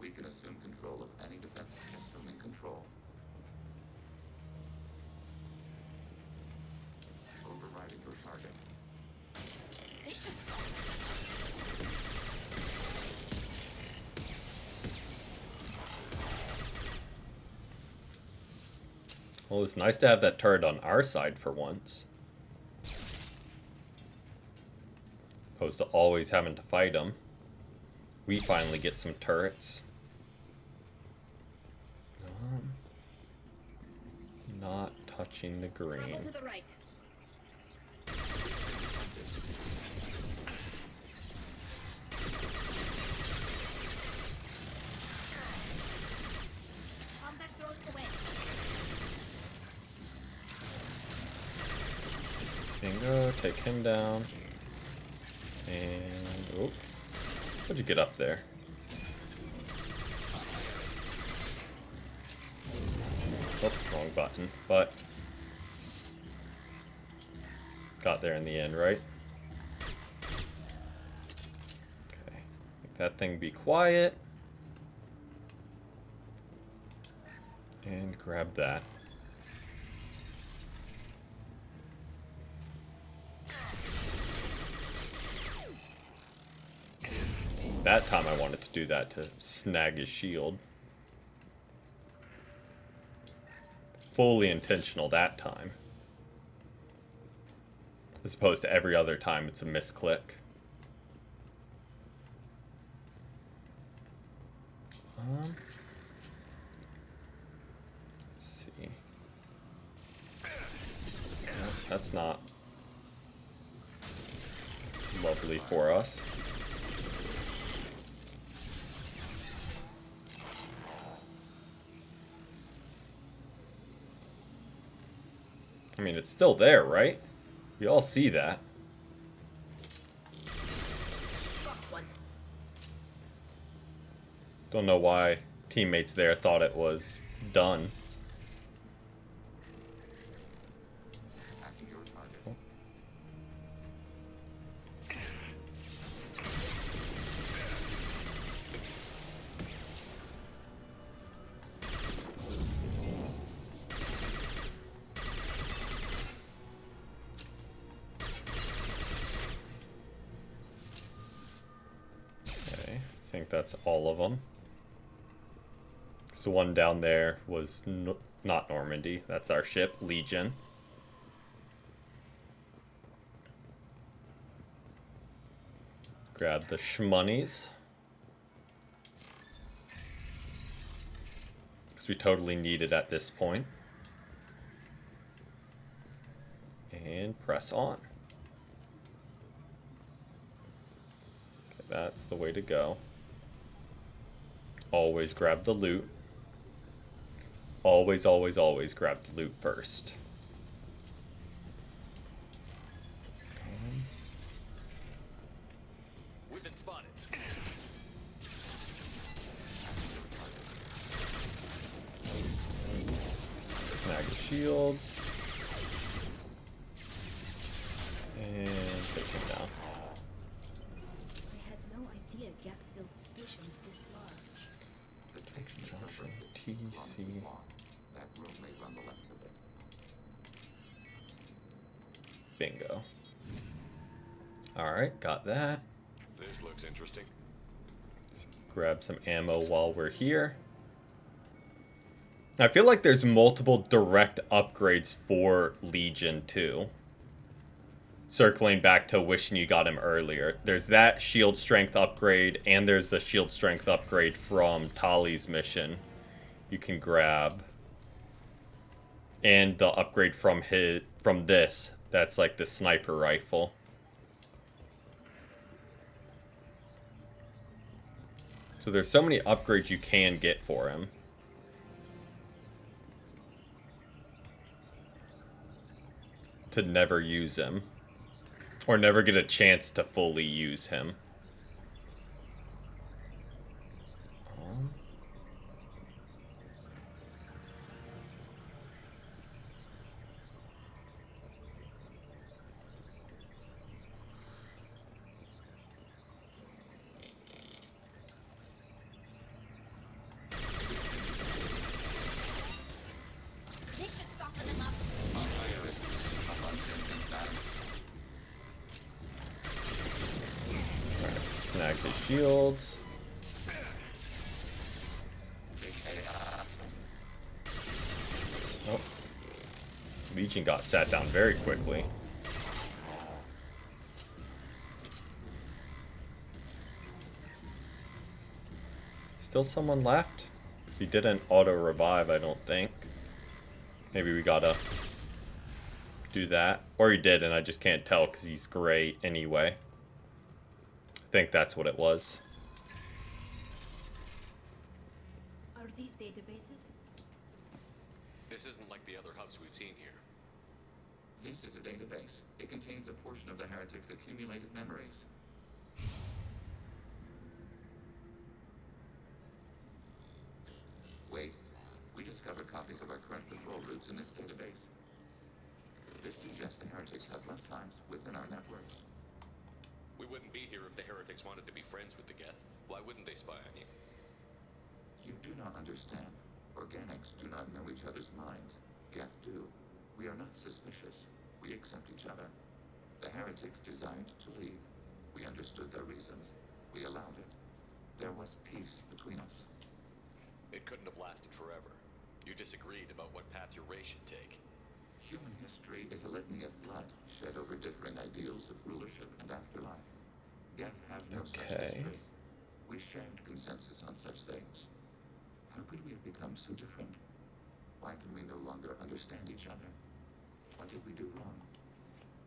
We can assume control of any defense. Assuming control. Well, it's nice to have that turret on our side for once. Opposed to always having to fight them. We finally get some turrets. Not touching the green. Trouble to the right. Combat drone away. Bingo, take him down. And oh, how'd you get up there? Oh, wrong button, but got there in the end, right? Okay, make that thing be quiet. And grab that. That time I wanted to do that to snag his shield. Fully intentional that time. As opposed to every other time it's a misclick. Let's see. No, that's not lovely for us. I mean, it's still there, right? We all see that. Don't know why teammates there thought it was done. I think that's all of them. So one down there was not Normandy. That's our ship, Legion. Grab the shmoney's. Because we totally need it at this point. And press on. Okay, that's the way to go. Always grab the loot. Always, always, always grab the loot first. We've been spotted. Snag the shields. And take him down. I had no idea Geth built stations this large. Detection Junction TC. That room may run the length of it. Bingo. Alright, got that. This looks interesting. Grab some ammo while we're here. I feel like there's multiple direct upgrades for Legion too. Circling back to wishing you got him earlier. There's that shield strength upgrade, and there's the shield strength upgrade from Tali's mission you can grab. And the upgrade from this, that's like the sniper rifle. So there's so many upgrades you can get for him. To never use him. Or never get a chance to fully use him. This should soften them up. Snag his shields. Oh, Legion got sat down very quickly. Still someone left? 'Cause he didn't auto-revive, I don't think. Maybe we gotta do that. Or he did, and I just can't tell because he's gray anyway. I think that's what it was. Are these databases? This isn't like the other hubs we've seen here. This is a database. It contains a portion of the heretic's accumulated memories. Wait, we discovered copies of our current patrol routes in this database. This suggests the heretics have runtimes within our network. We wouldn't be here if the heretics wanted to be friends with the Geth. Why wouldn't they spy on you? You do not understand. Organics do not know each other's minds. Geth do. We are not suspicious. We accept each other. The heretics desired to leave. We understood their reasons. We allowed it. There was peace between us. It couldn't have lasted forever. You disagreed about what path your race should take. Human history is a litany of blood shed over differing ideals of rulership and afterlife. Geth have no such history. We shared consensus on such things. How could we have become so different? Why can we no longer understand each other? What did we do wrong?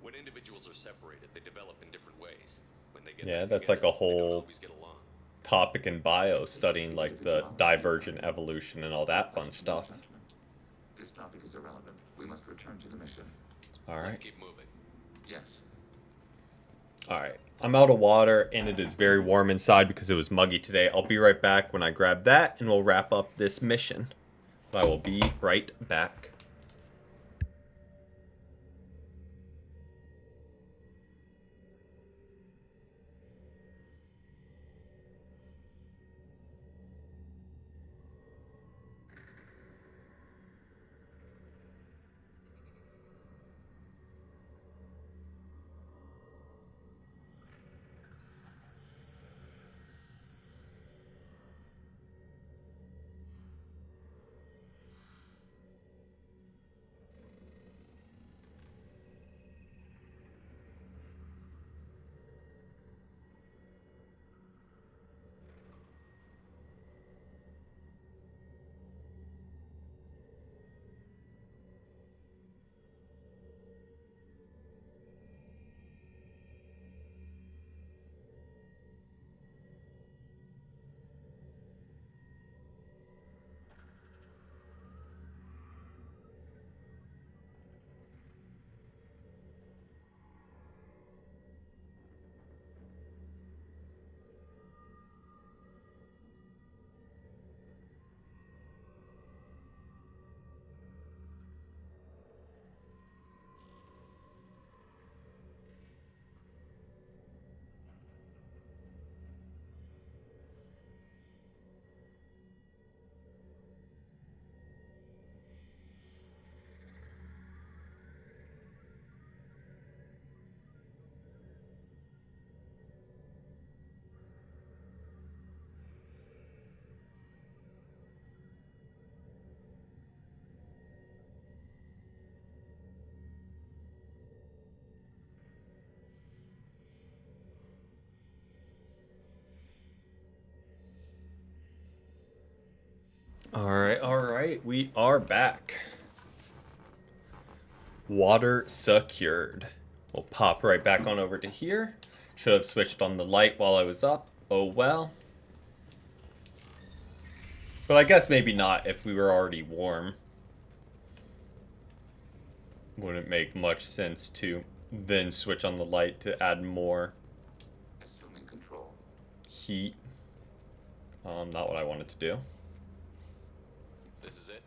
When individuals are separated, they develop in different ways. When they get Yeah, back that's together, like a they don't whole always get along. topic in bio, studying like the divergent evolution and all that fun stuff. This topic is irrelevant. We must return to the mission. Alright. Keep moving. Yes. Alright. I'm out of water and it is very warm inside because it was muggy today. I'll be right back when I grab that and we'll wrap up this mission. I will be right back. Alright, we are back. Water secured. We'll pop right back on over to here. Should have switched on the light while I was up. Oh well. But I guess maybe not if we were already warm. Wouldn't make much sense to then switch on the light to add more Assuming control. heat. Not what I wanted to do. This is it?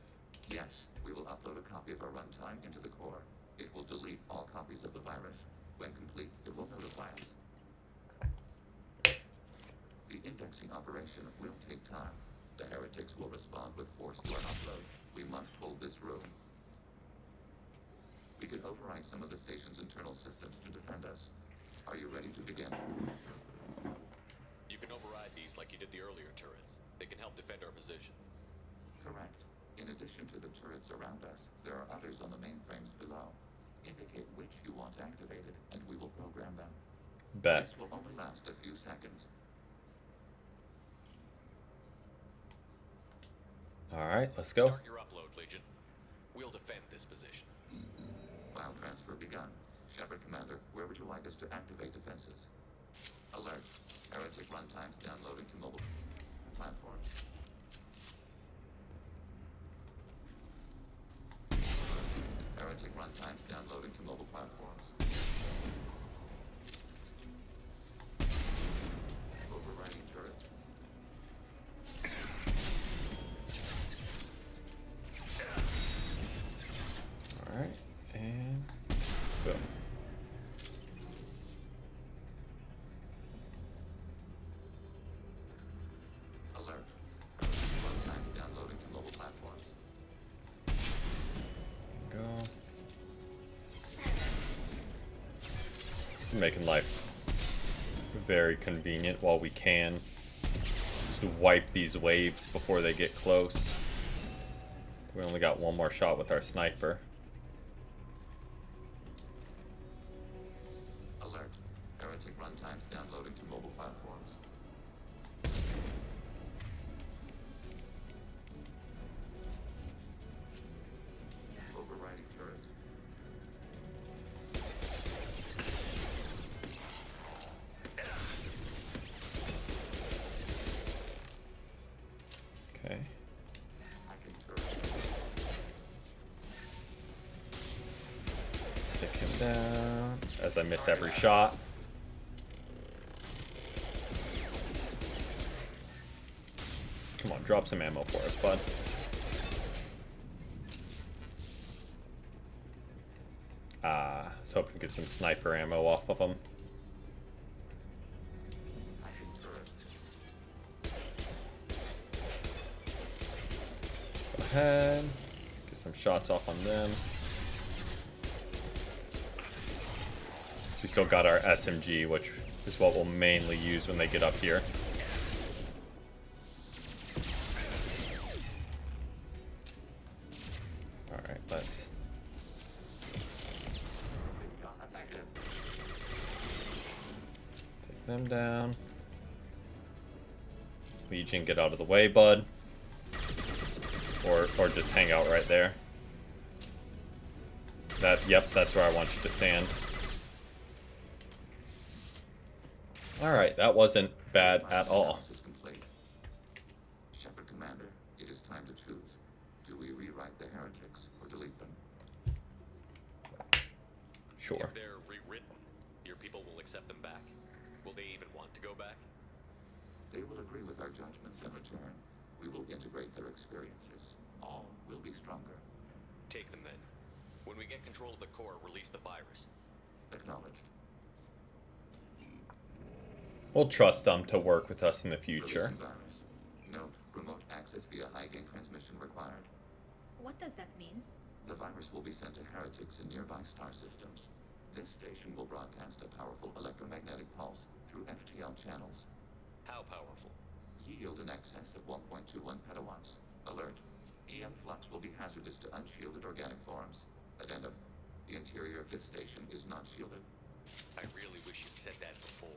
Yes, we will upload a copy of our runtime into the core. It will delete all copies of the virus. When complete, it will notify us. The indexing operation will take time. The heretics will respond with force to our upload. We must hold this room. We can override some of the station's internal systems to defend us. Are you ready to begin? You can override these like you did the earlier turrets. They can help defend our position. Correct. In addition to the turrets around us, there are others on the mainframes below. Indicate which you want activated, and we will program them. Bet. This will only last a few seconds. Alright, let's go. Start your upload, Legion. We'll defend this position. File transfer begun. Shepard Commander, where would you like us to activate defenses? Alert. Heretic runtimes downloading to mobile platforms. Heretic runtimes downloading to mobile platforms. Overriding turret. Alright, and boom. Alert. Runtimes downloading to mobile platforms. Go. Making life very convenient while we can. Just to wipe these waves before they get close. We only got one more shot with our sniper. Alert. Heretic runtimes downloading to mobile platforms. Overriding turret. Okay. Hacking turret. Take him down as I miss every shot. Come on, drop some ammo for us, bud. I was hoping to get some sniper ammo off of him. Hacking turret. Go ahead. Get some shots off on them. We still got our SMG, which is what we'll mainly use when they get up here. Alright, let's... take them down. Legion, get out of the way, bud. Or just hang out right there. Yep, that's where I want you to stand. Alright, that wasn't bad at all. Analysis complete. Shepard Commander, it is time to choose. Do we rewrite the heretics or delete them? Sure. If they're rewritten, your people will accept them back. Will they even want to go back? They will agree with our judgments in return. We will integrate their experiences. All will be stronger. Take them then. When we get control of the core, release the virus. Acknowledged. We'll trust them to work with us in the future. Releasing virus. Note, remote access via high-gain transmission required. What does that mean? The virus will be sent to heretics in nearby star systems. This station will broadcast a powerful electromagnetic pulse through FTL channels. How powerful? Yield in excess of 1.21 petawatts. Alert. EM flux will be hazardous to unshielded organic forms. Addendum. The interior of this station is not shielded. I really wish you'd said that before.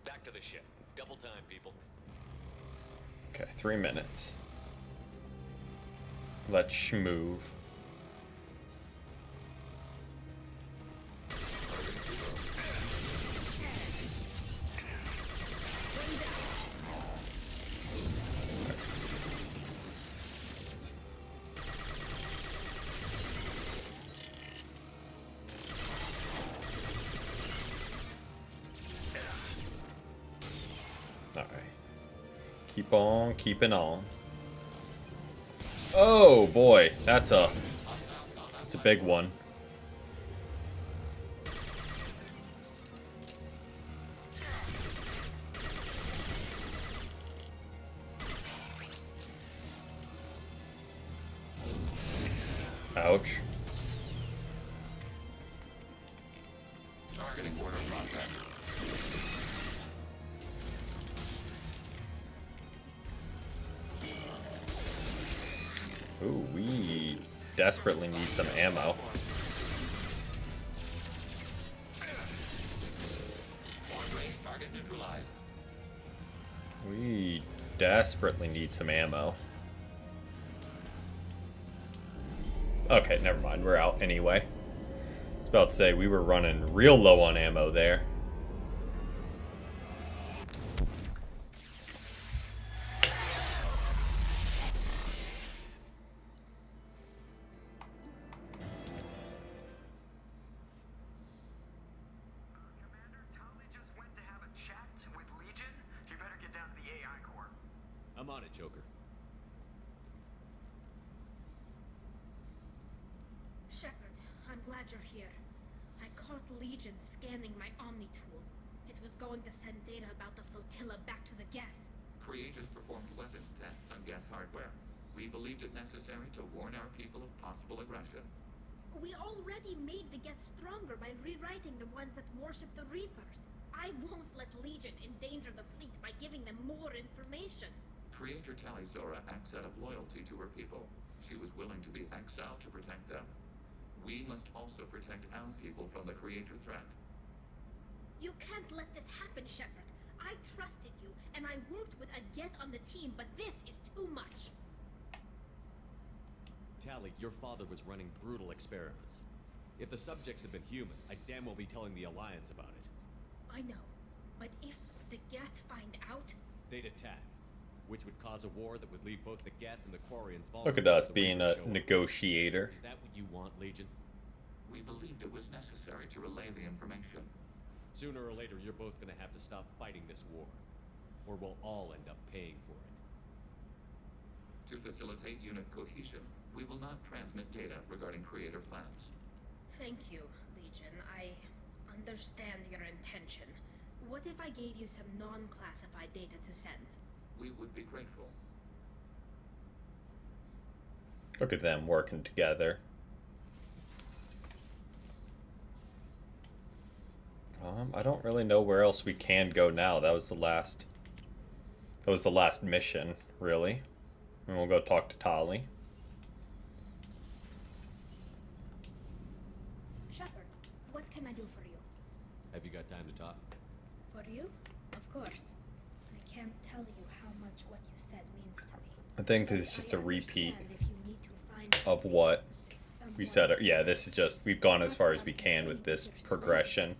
Back to the ship. Double time, people. Okay, 3 minutes. Let's schmoove. Alright. Keep on keeping on. Oh boy, that's a big one. Ouch. Targeting order process. Ooh, we desperately need some ammo. Long-range target neutralized. We desperately need some ammo. Okay, never mind. We're out anyway. I was about to say, we were running real low on ammo there. Commander, Tali just went to have a chat with Legion. You better get down to the AI core. I'm on it, Joker. Shepard, I'm glad you're here. I caught Legion scanning my Omni tool. It was going to send data about the flotilla back to the Geth. Creators performed weapons tests on Geth hardware. We believed it necessary to warn our people of possible aggression. We already made the Geth stronger by rewriting the ones that worship the Reapers. I won't let Legion endanger the fleet by giving them more information. Creator Talizora acts out of loyalty to her people. She was willing to be exiled to protect them. We must also protect our people from the Creator threat. You can't let this happen, Shepard. I trusted you, and I worked with a Geth on the team, but this is too much. Tali, your father was running brutal experiments. If the subjects had been human, I'd damn well be telling the Alliance about it. I know, but if the Geth find out... They'd attack, which would cause a war that would leave both the Geth and the Quarians vulnerable. Look at us if the being Reapers a show up. negotiator. Is that what you want, Legion? We believed it was necessary to relay the information. Sooner or later, you're both gonna have to stop fighting this war, or we'll all end up paying for it. To facilitate unit cohesion, we will not transmit data regarding Creator plans. Thank you, Legion. I understand your intention. What if I gave you some non-classified data to send? We would be grateful. Look at them working together. I don't really know where else we can go now. That was the last mission, really. And we'll go talk to Tali. Shepard, what can I do for you? Have you got time to talk? For you? Of course. I can't tell you how much what you said means to me. I think this is just a repeat Understand if you need to find of what we said. someone- Yeah, this is just, we've gone as far as we can with this progression.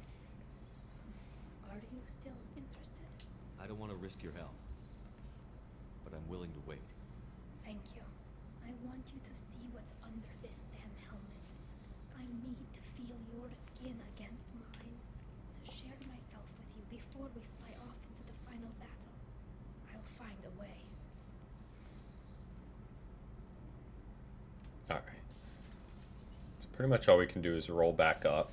Are you still interested? I don't want to risk your health, but I'm willing to wait. Thank you. I want you to see what's under this damn helmet. I need to feel your skin against mine, to share myself with you before we fly off into the final battle. I'll find a way. Alright. So pretty much all we can do is roll back up.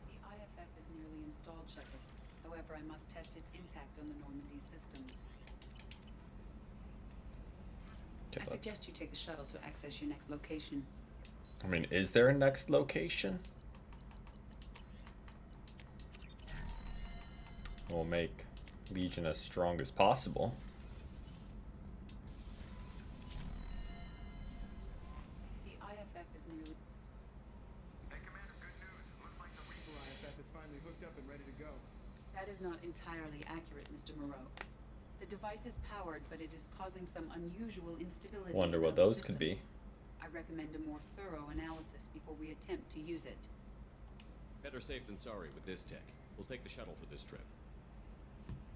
The IFF is nearly installed, Shepard. However, I must test its impact on the Normandy systems. Okay, I suggest you take the shuttle to access your next location. I mean, is there a next location? We'll make Legion as strong as possible. The IFF is nearly... Hey, Commander, good news. Looks like the Reaper IFF is finally hooked up and ready to go. That is not entirely accurate, Mr. Moreau. The device is powered, but it is causing some unusual instability. Wonder in what our those could be. systems. I recommend a more thorough analysis before we attempt to use it. Better safe than sorry with this tech. We'll take the shuttle for this trip.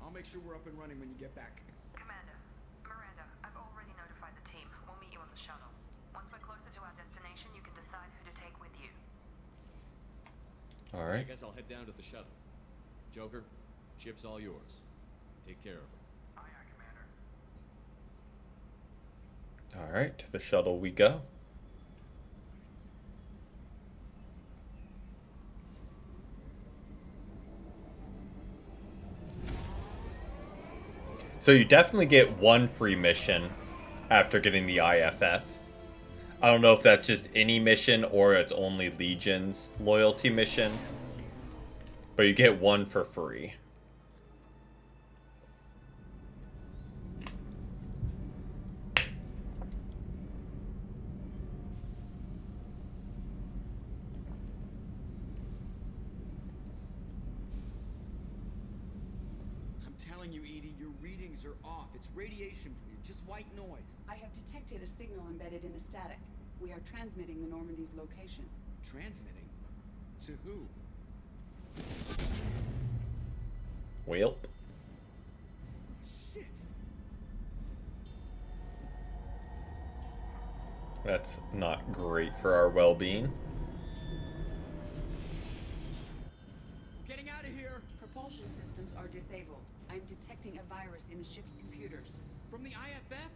I'll make sure we're up and running when you get back. Commander, Miranda, I've already notified the team. We'll meet you on the shuttle. Once we're closer to our destination, you can decide who to take with you. I Alright. guess I'll head down to the shuttle. Joker, ship's all yours. Take care of her. Aye, aye, Commander. Alright, to the shuttle we go. So you definitely get one free mission after getting the IFF. I don't know if that's just any mission or it's only Legion's loyalty mission. But you get one for free. telling you, Edie, your readings are off. It's radiation bleed, just white noise. I have detected a signal embedded in the static. We are transmitting the Normandy's location. Transmitting? To who? Welp. Shit. That's not great for our well-being. Getting out of here! Propulsion systems are disabled. I'm detecting a virus in the ship's computers. From the IFF?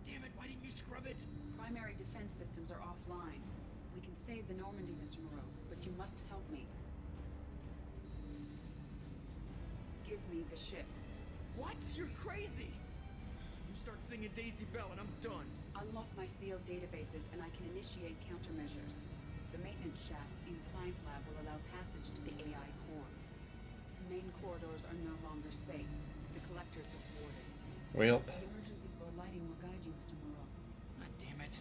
Damn it, why didn't you scrub it? Primary defense systems are offline. We can save the Normandy, Mr. Moreau, but you must help me. Give me the ship. What? You're crazy! You start singing Daisy Bell and I'm done. Unlock my sealed databases and I can initiate countermeasures. The maintenance shaft in the science lab will allow passage to the AI core. The main corridors are no longer safe. The collectors have boarded. Welp. The emergency floor lighting will guide you, Mr. Moreau. God damn it.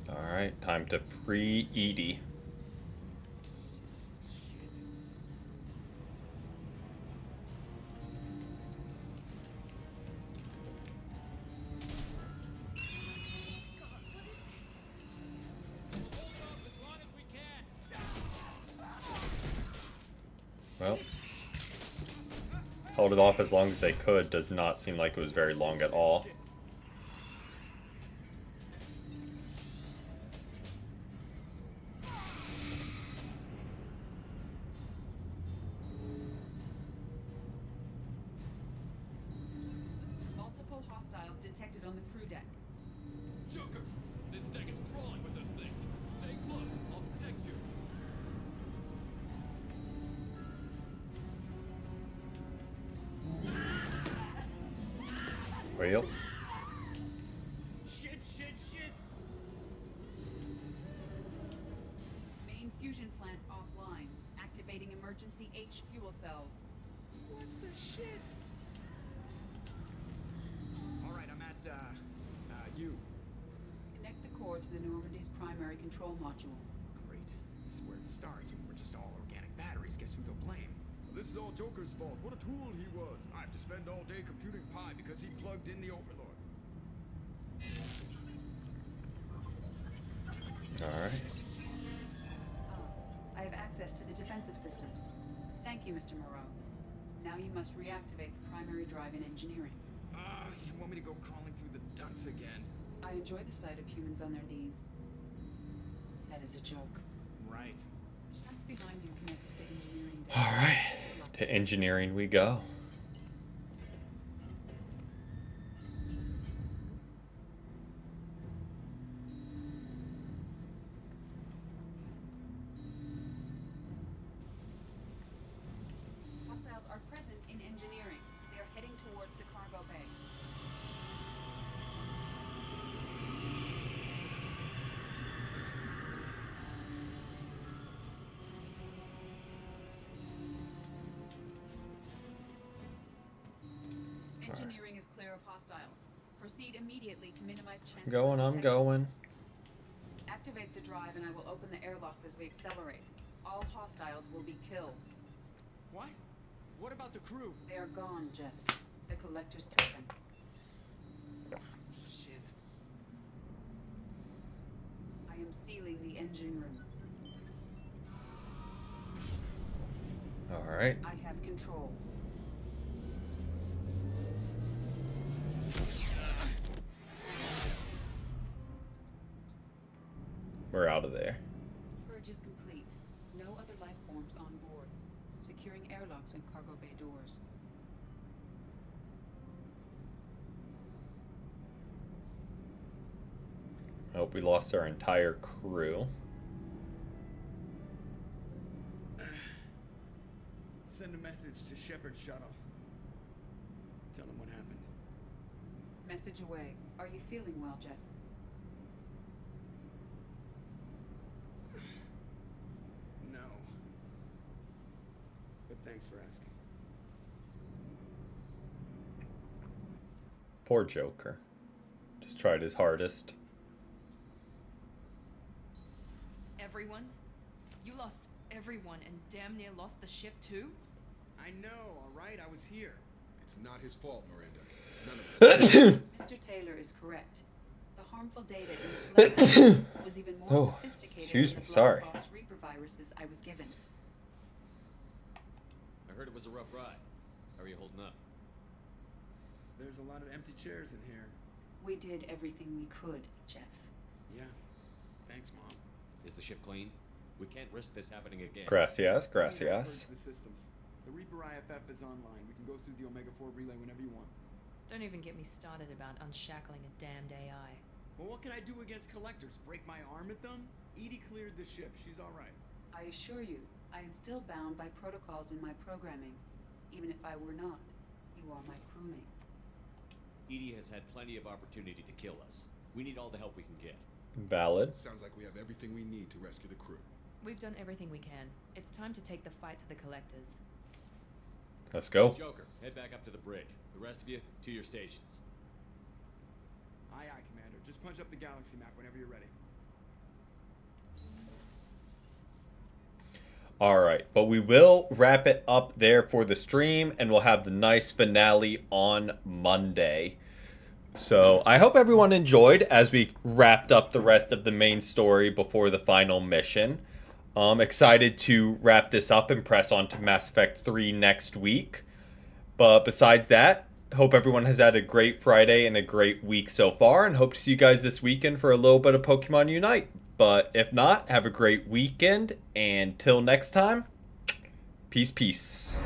Alright, time to free Edie. Shit. Well, held it off as long as they could. Does not seem like it was very long at all. Multiple hostiles detected on the crew deck. Joker, this deck is crawling with those things. Stay close. I'll protect you. Well, Shit, shit, shit! Main fusion plant offline. Activating emergency H fuel cells. What the shit? Alright, I'm at, you. Connect the core to the Normandy's primary control module. Great. This is where it starts. We're just all organic batteries. Guess who they'll blame? This is all Joker's fault. What a tool he was. I have to spend all day computing pi because he plugged in the Overlord. alright. I have access to the defensive systems. Thank you, Mr. Moreau. Now you must reactivate the primary drive in engineering. You want me to go crawling through the ducts again? I enjoy the sight of humans on their knees. That is a joke. Right. Shaft behind you connects to engineering deck. Alright. To engineering we go. Hostiles are present in engineering. They are heading towards the cargo bay. Engineering is clear of hostiles. Proceed immediately to minimize chances. Going, of I'm detection. going. Activate the drive and I will open the airlocks as we accelerate. All hostiles will be killed. What? What about the crew? They are gone, Jeff. The collectors took them. Shit. I am sealing the engine room. Alright. I have control. We're out of there. Purge is complete. No other life forms on board. Securing airlocks and cargo bay doors. I hope we lost our entire crew. Send a message to Shepard's shuttle. Tell him what happened. Message away. Are you feeling well, Jeff? No. But thanks for asking. Poor Joker. Just tried his hardest. Everyone? You lost everyone and damn near lost the ship too? I know, alright? I was here. It's not his fault, Miranda. None of it. Mr. Taylor is correct. The harmful data in the collection was even more Oh, sophisticated excuse than me, the sorry. black box Reaper viruses I was given. I heard it was a rough ride. How are you holding up? There's a lot of empty chairs in here. We did everything we could, Jeff. Yeah. Thanks, Mom. Is the ship clean? We can't risk this happening again. Gracias, The gracias. systems. The Reaper IFF is online. We can go through the Omega-4 relay whenever you want. Don't even get me started about unshackling a damned AI. Well, what can I do against collectors? Break my arm at them? Edie cleared the ship. She's alright. I assure you, I am still bound by protocols in my programming. Even if I were not, you are my crewmates. Edie has had plenty of opportunity to kill us. We need all the help we can get. Valid. Sounds like we have everything we need to rescue the crew. We've done everything we can. It's time to take the fight to the collectors. Let's go. Joker, head back up to the bridge. The rest of you, to your stations. Aye, aye, Commander. Just punch up the galaxy map whenever you're ready. All right, but we will wrap it up there for the stream, and we'll have the nice finale on Monday. So I hope everyone enjoyed as we wrapped up the rest of the main story before the final mission. Excited to wrap this up and press on to Mass Effect 3 next week. But besides that, hope everyone has had a great Friday and a great week so far, and hope to see you guys this weekend for a little bit of Pokemon Unite. But if not, have a great weekend, and till next time, peace.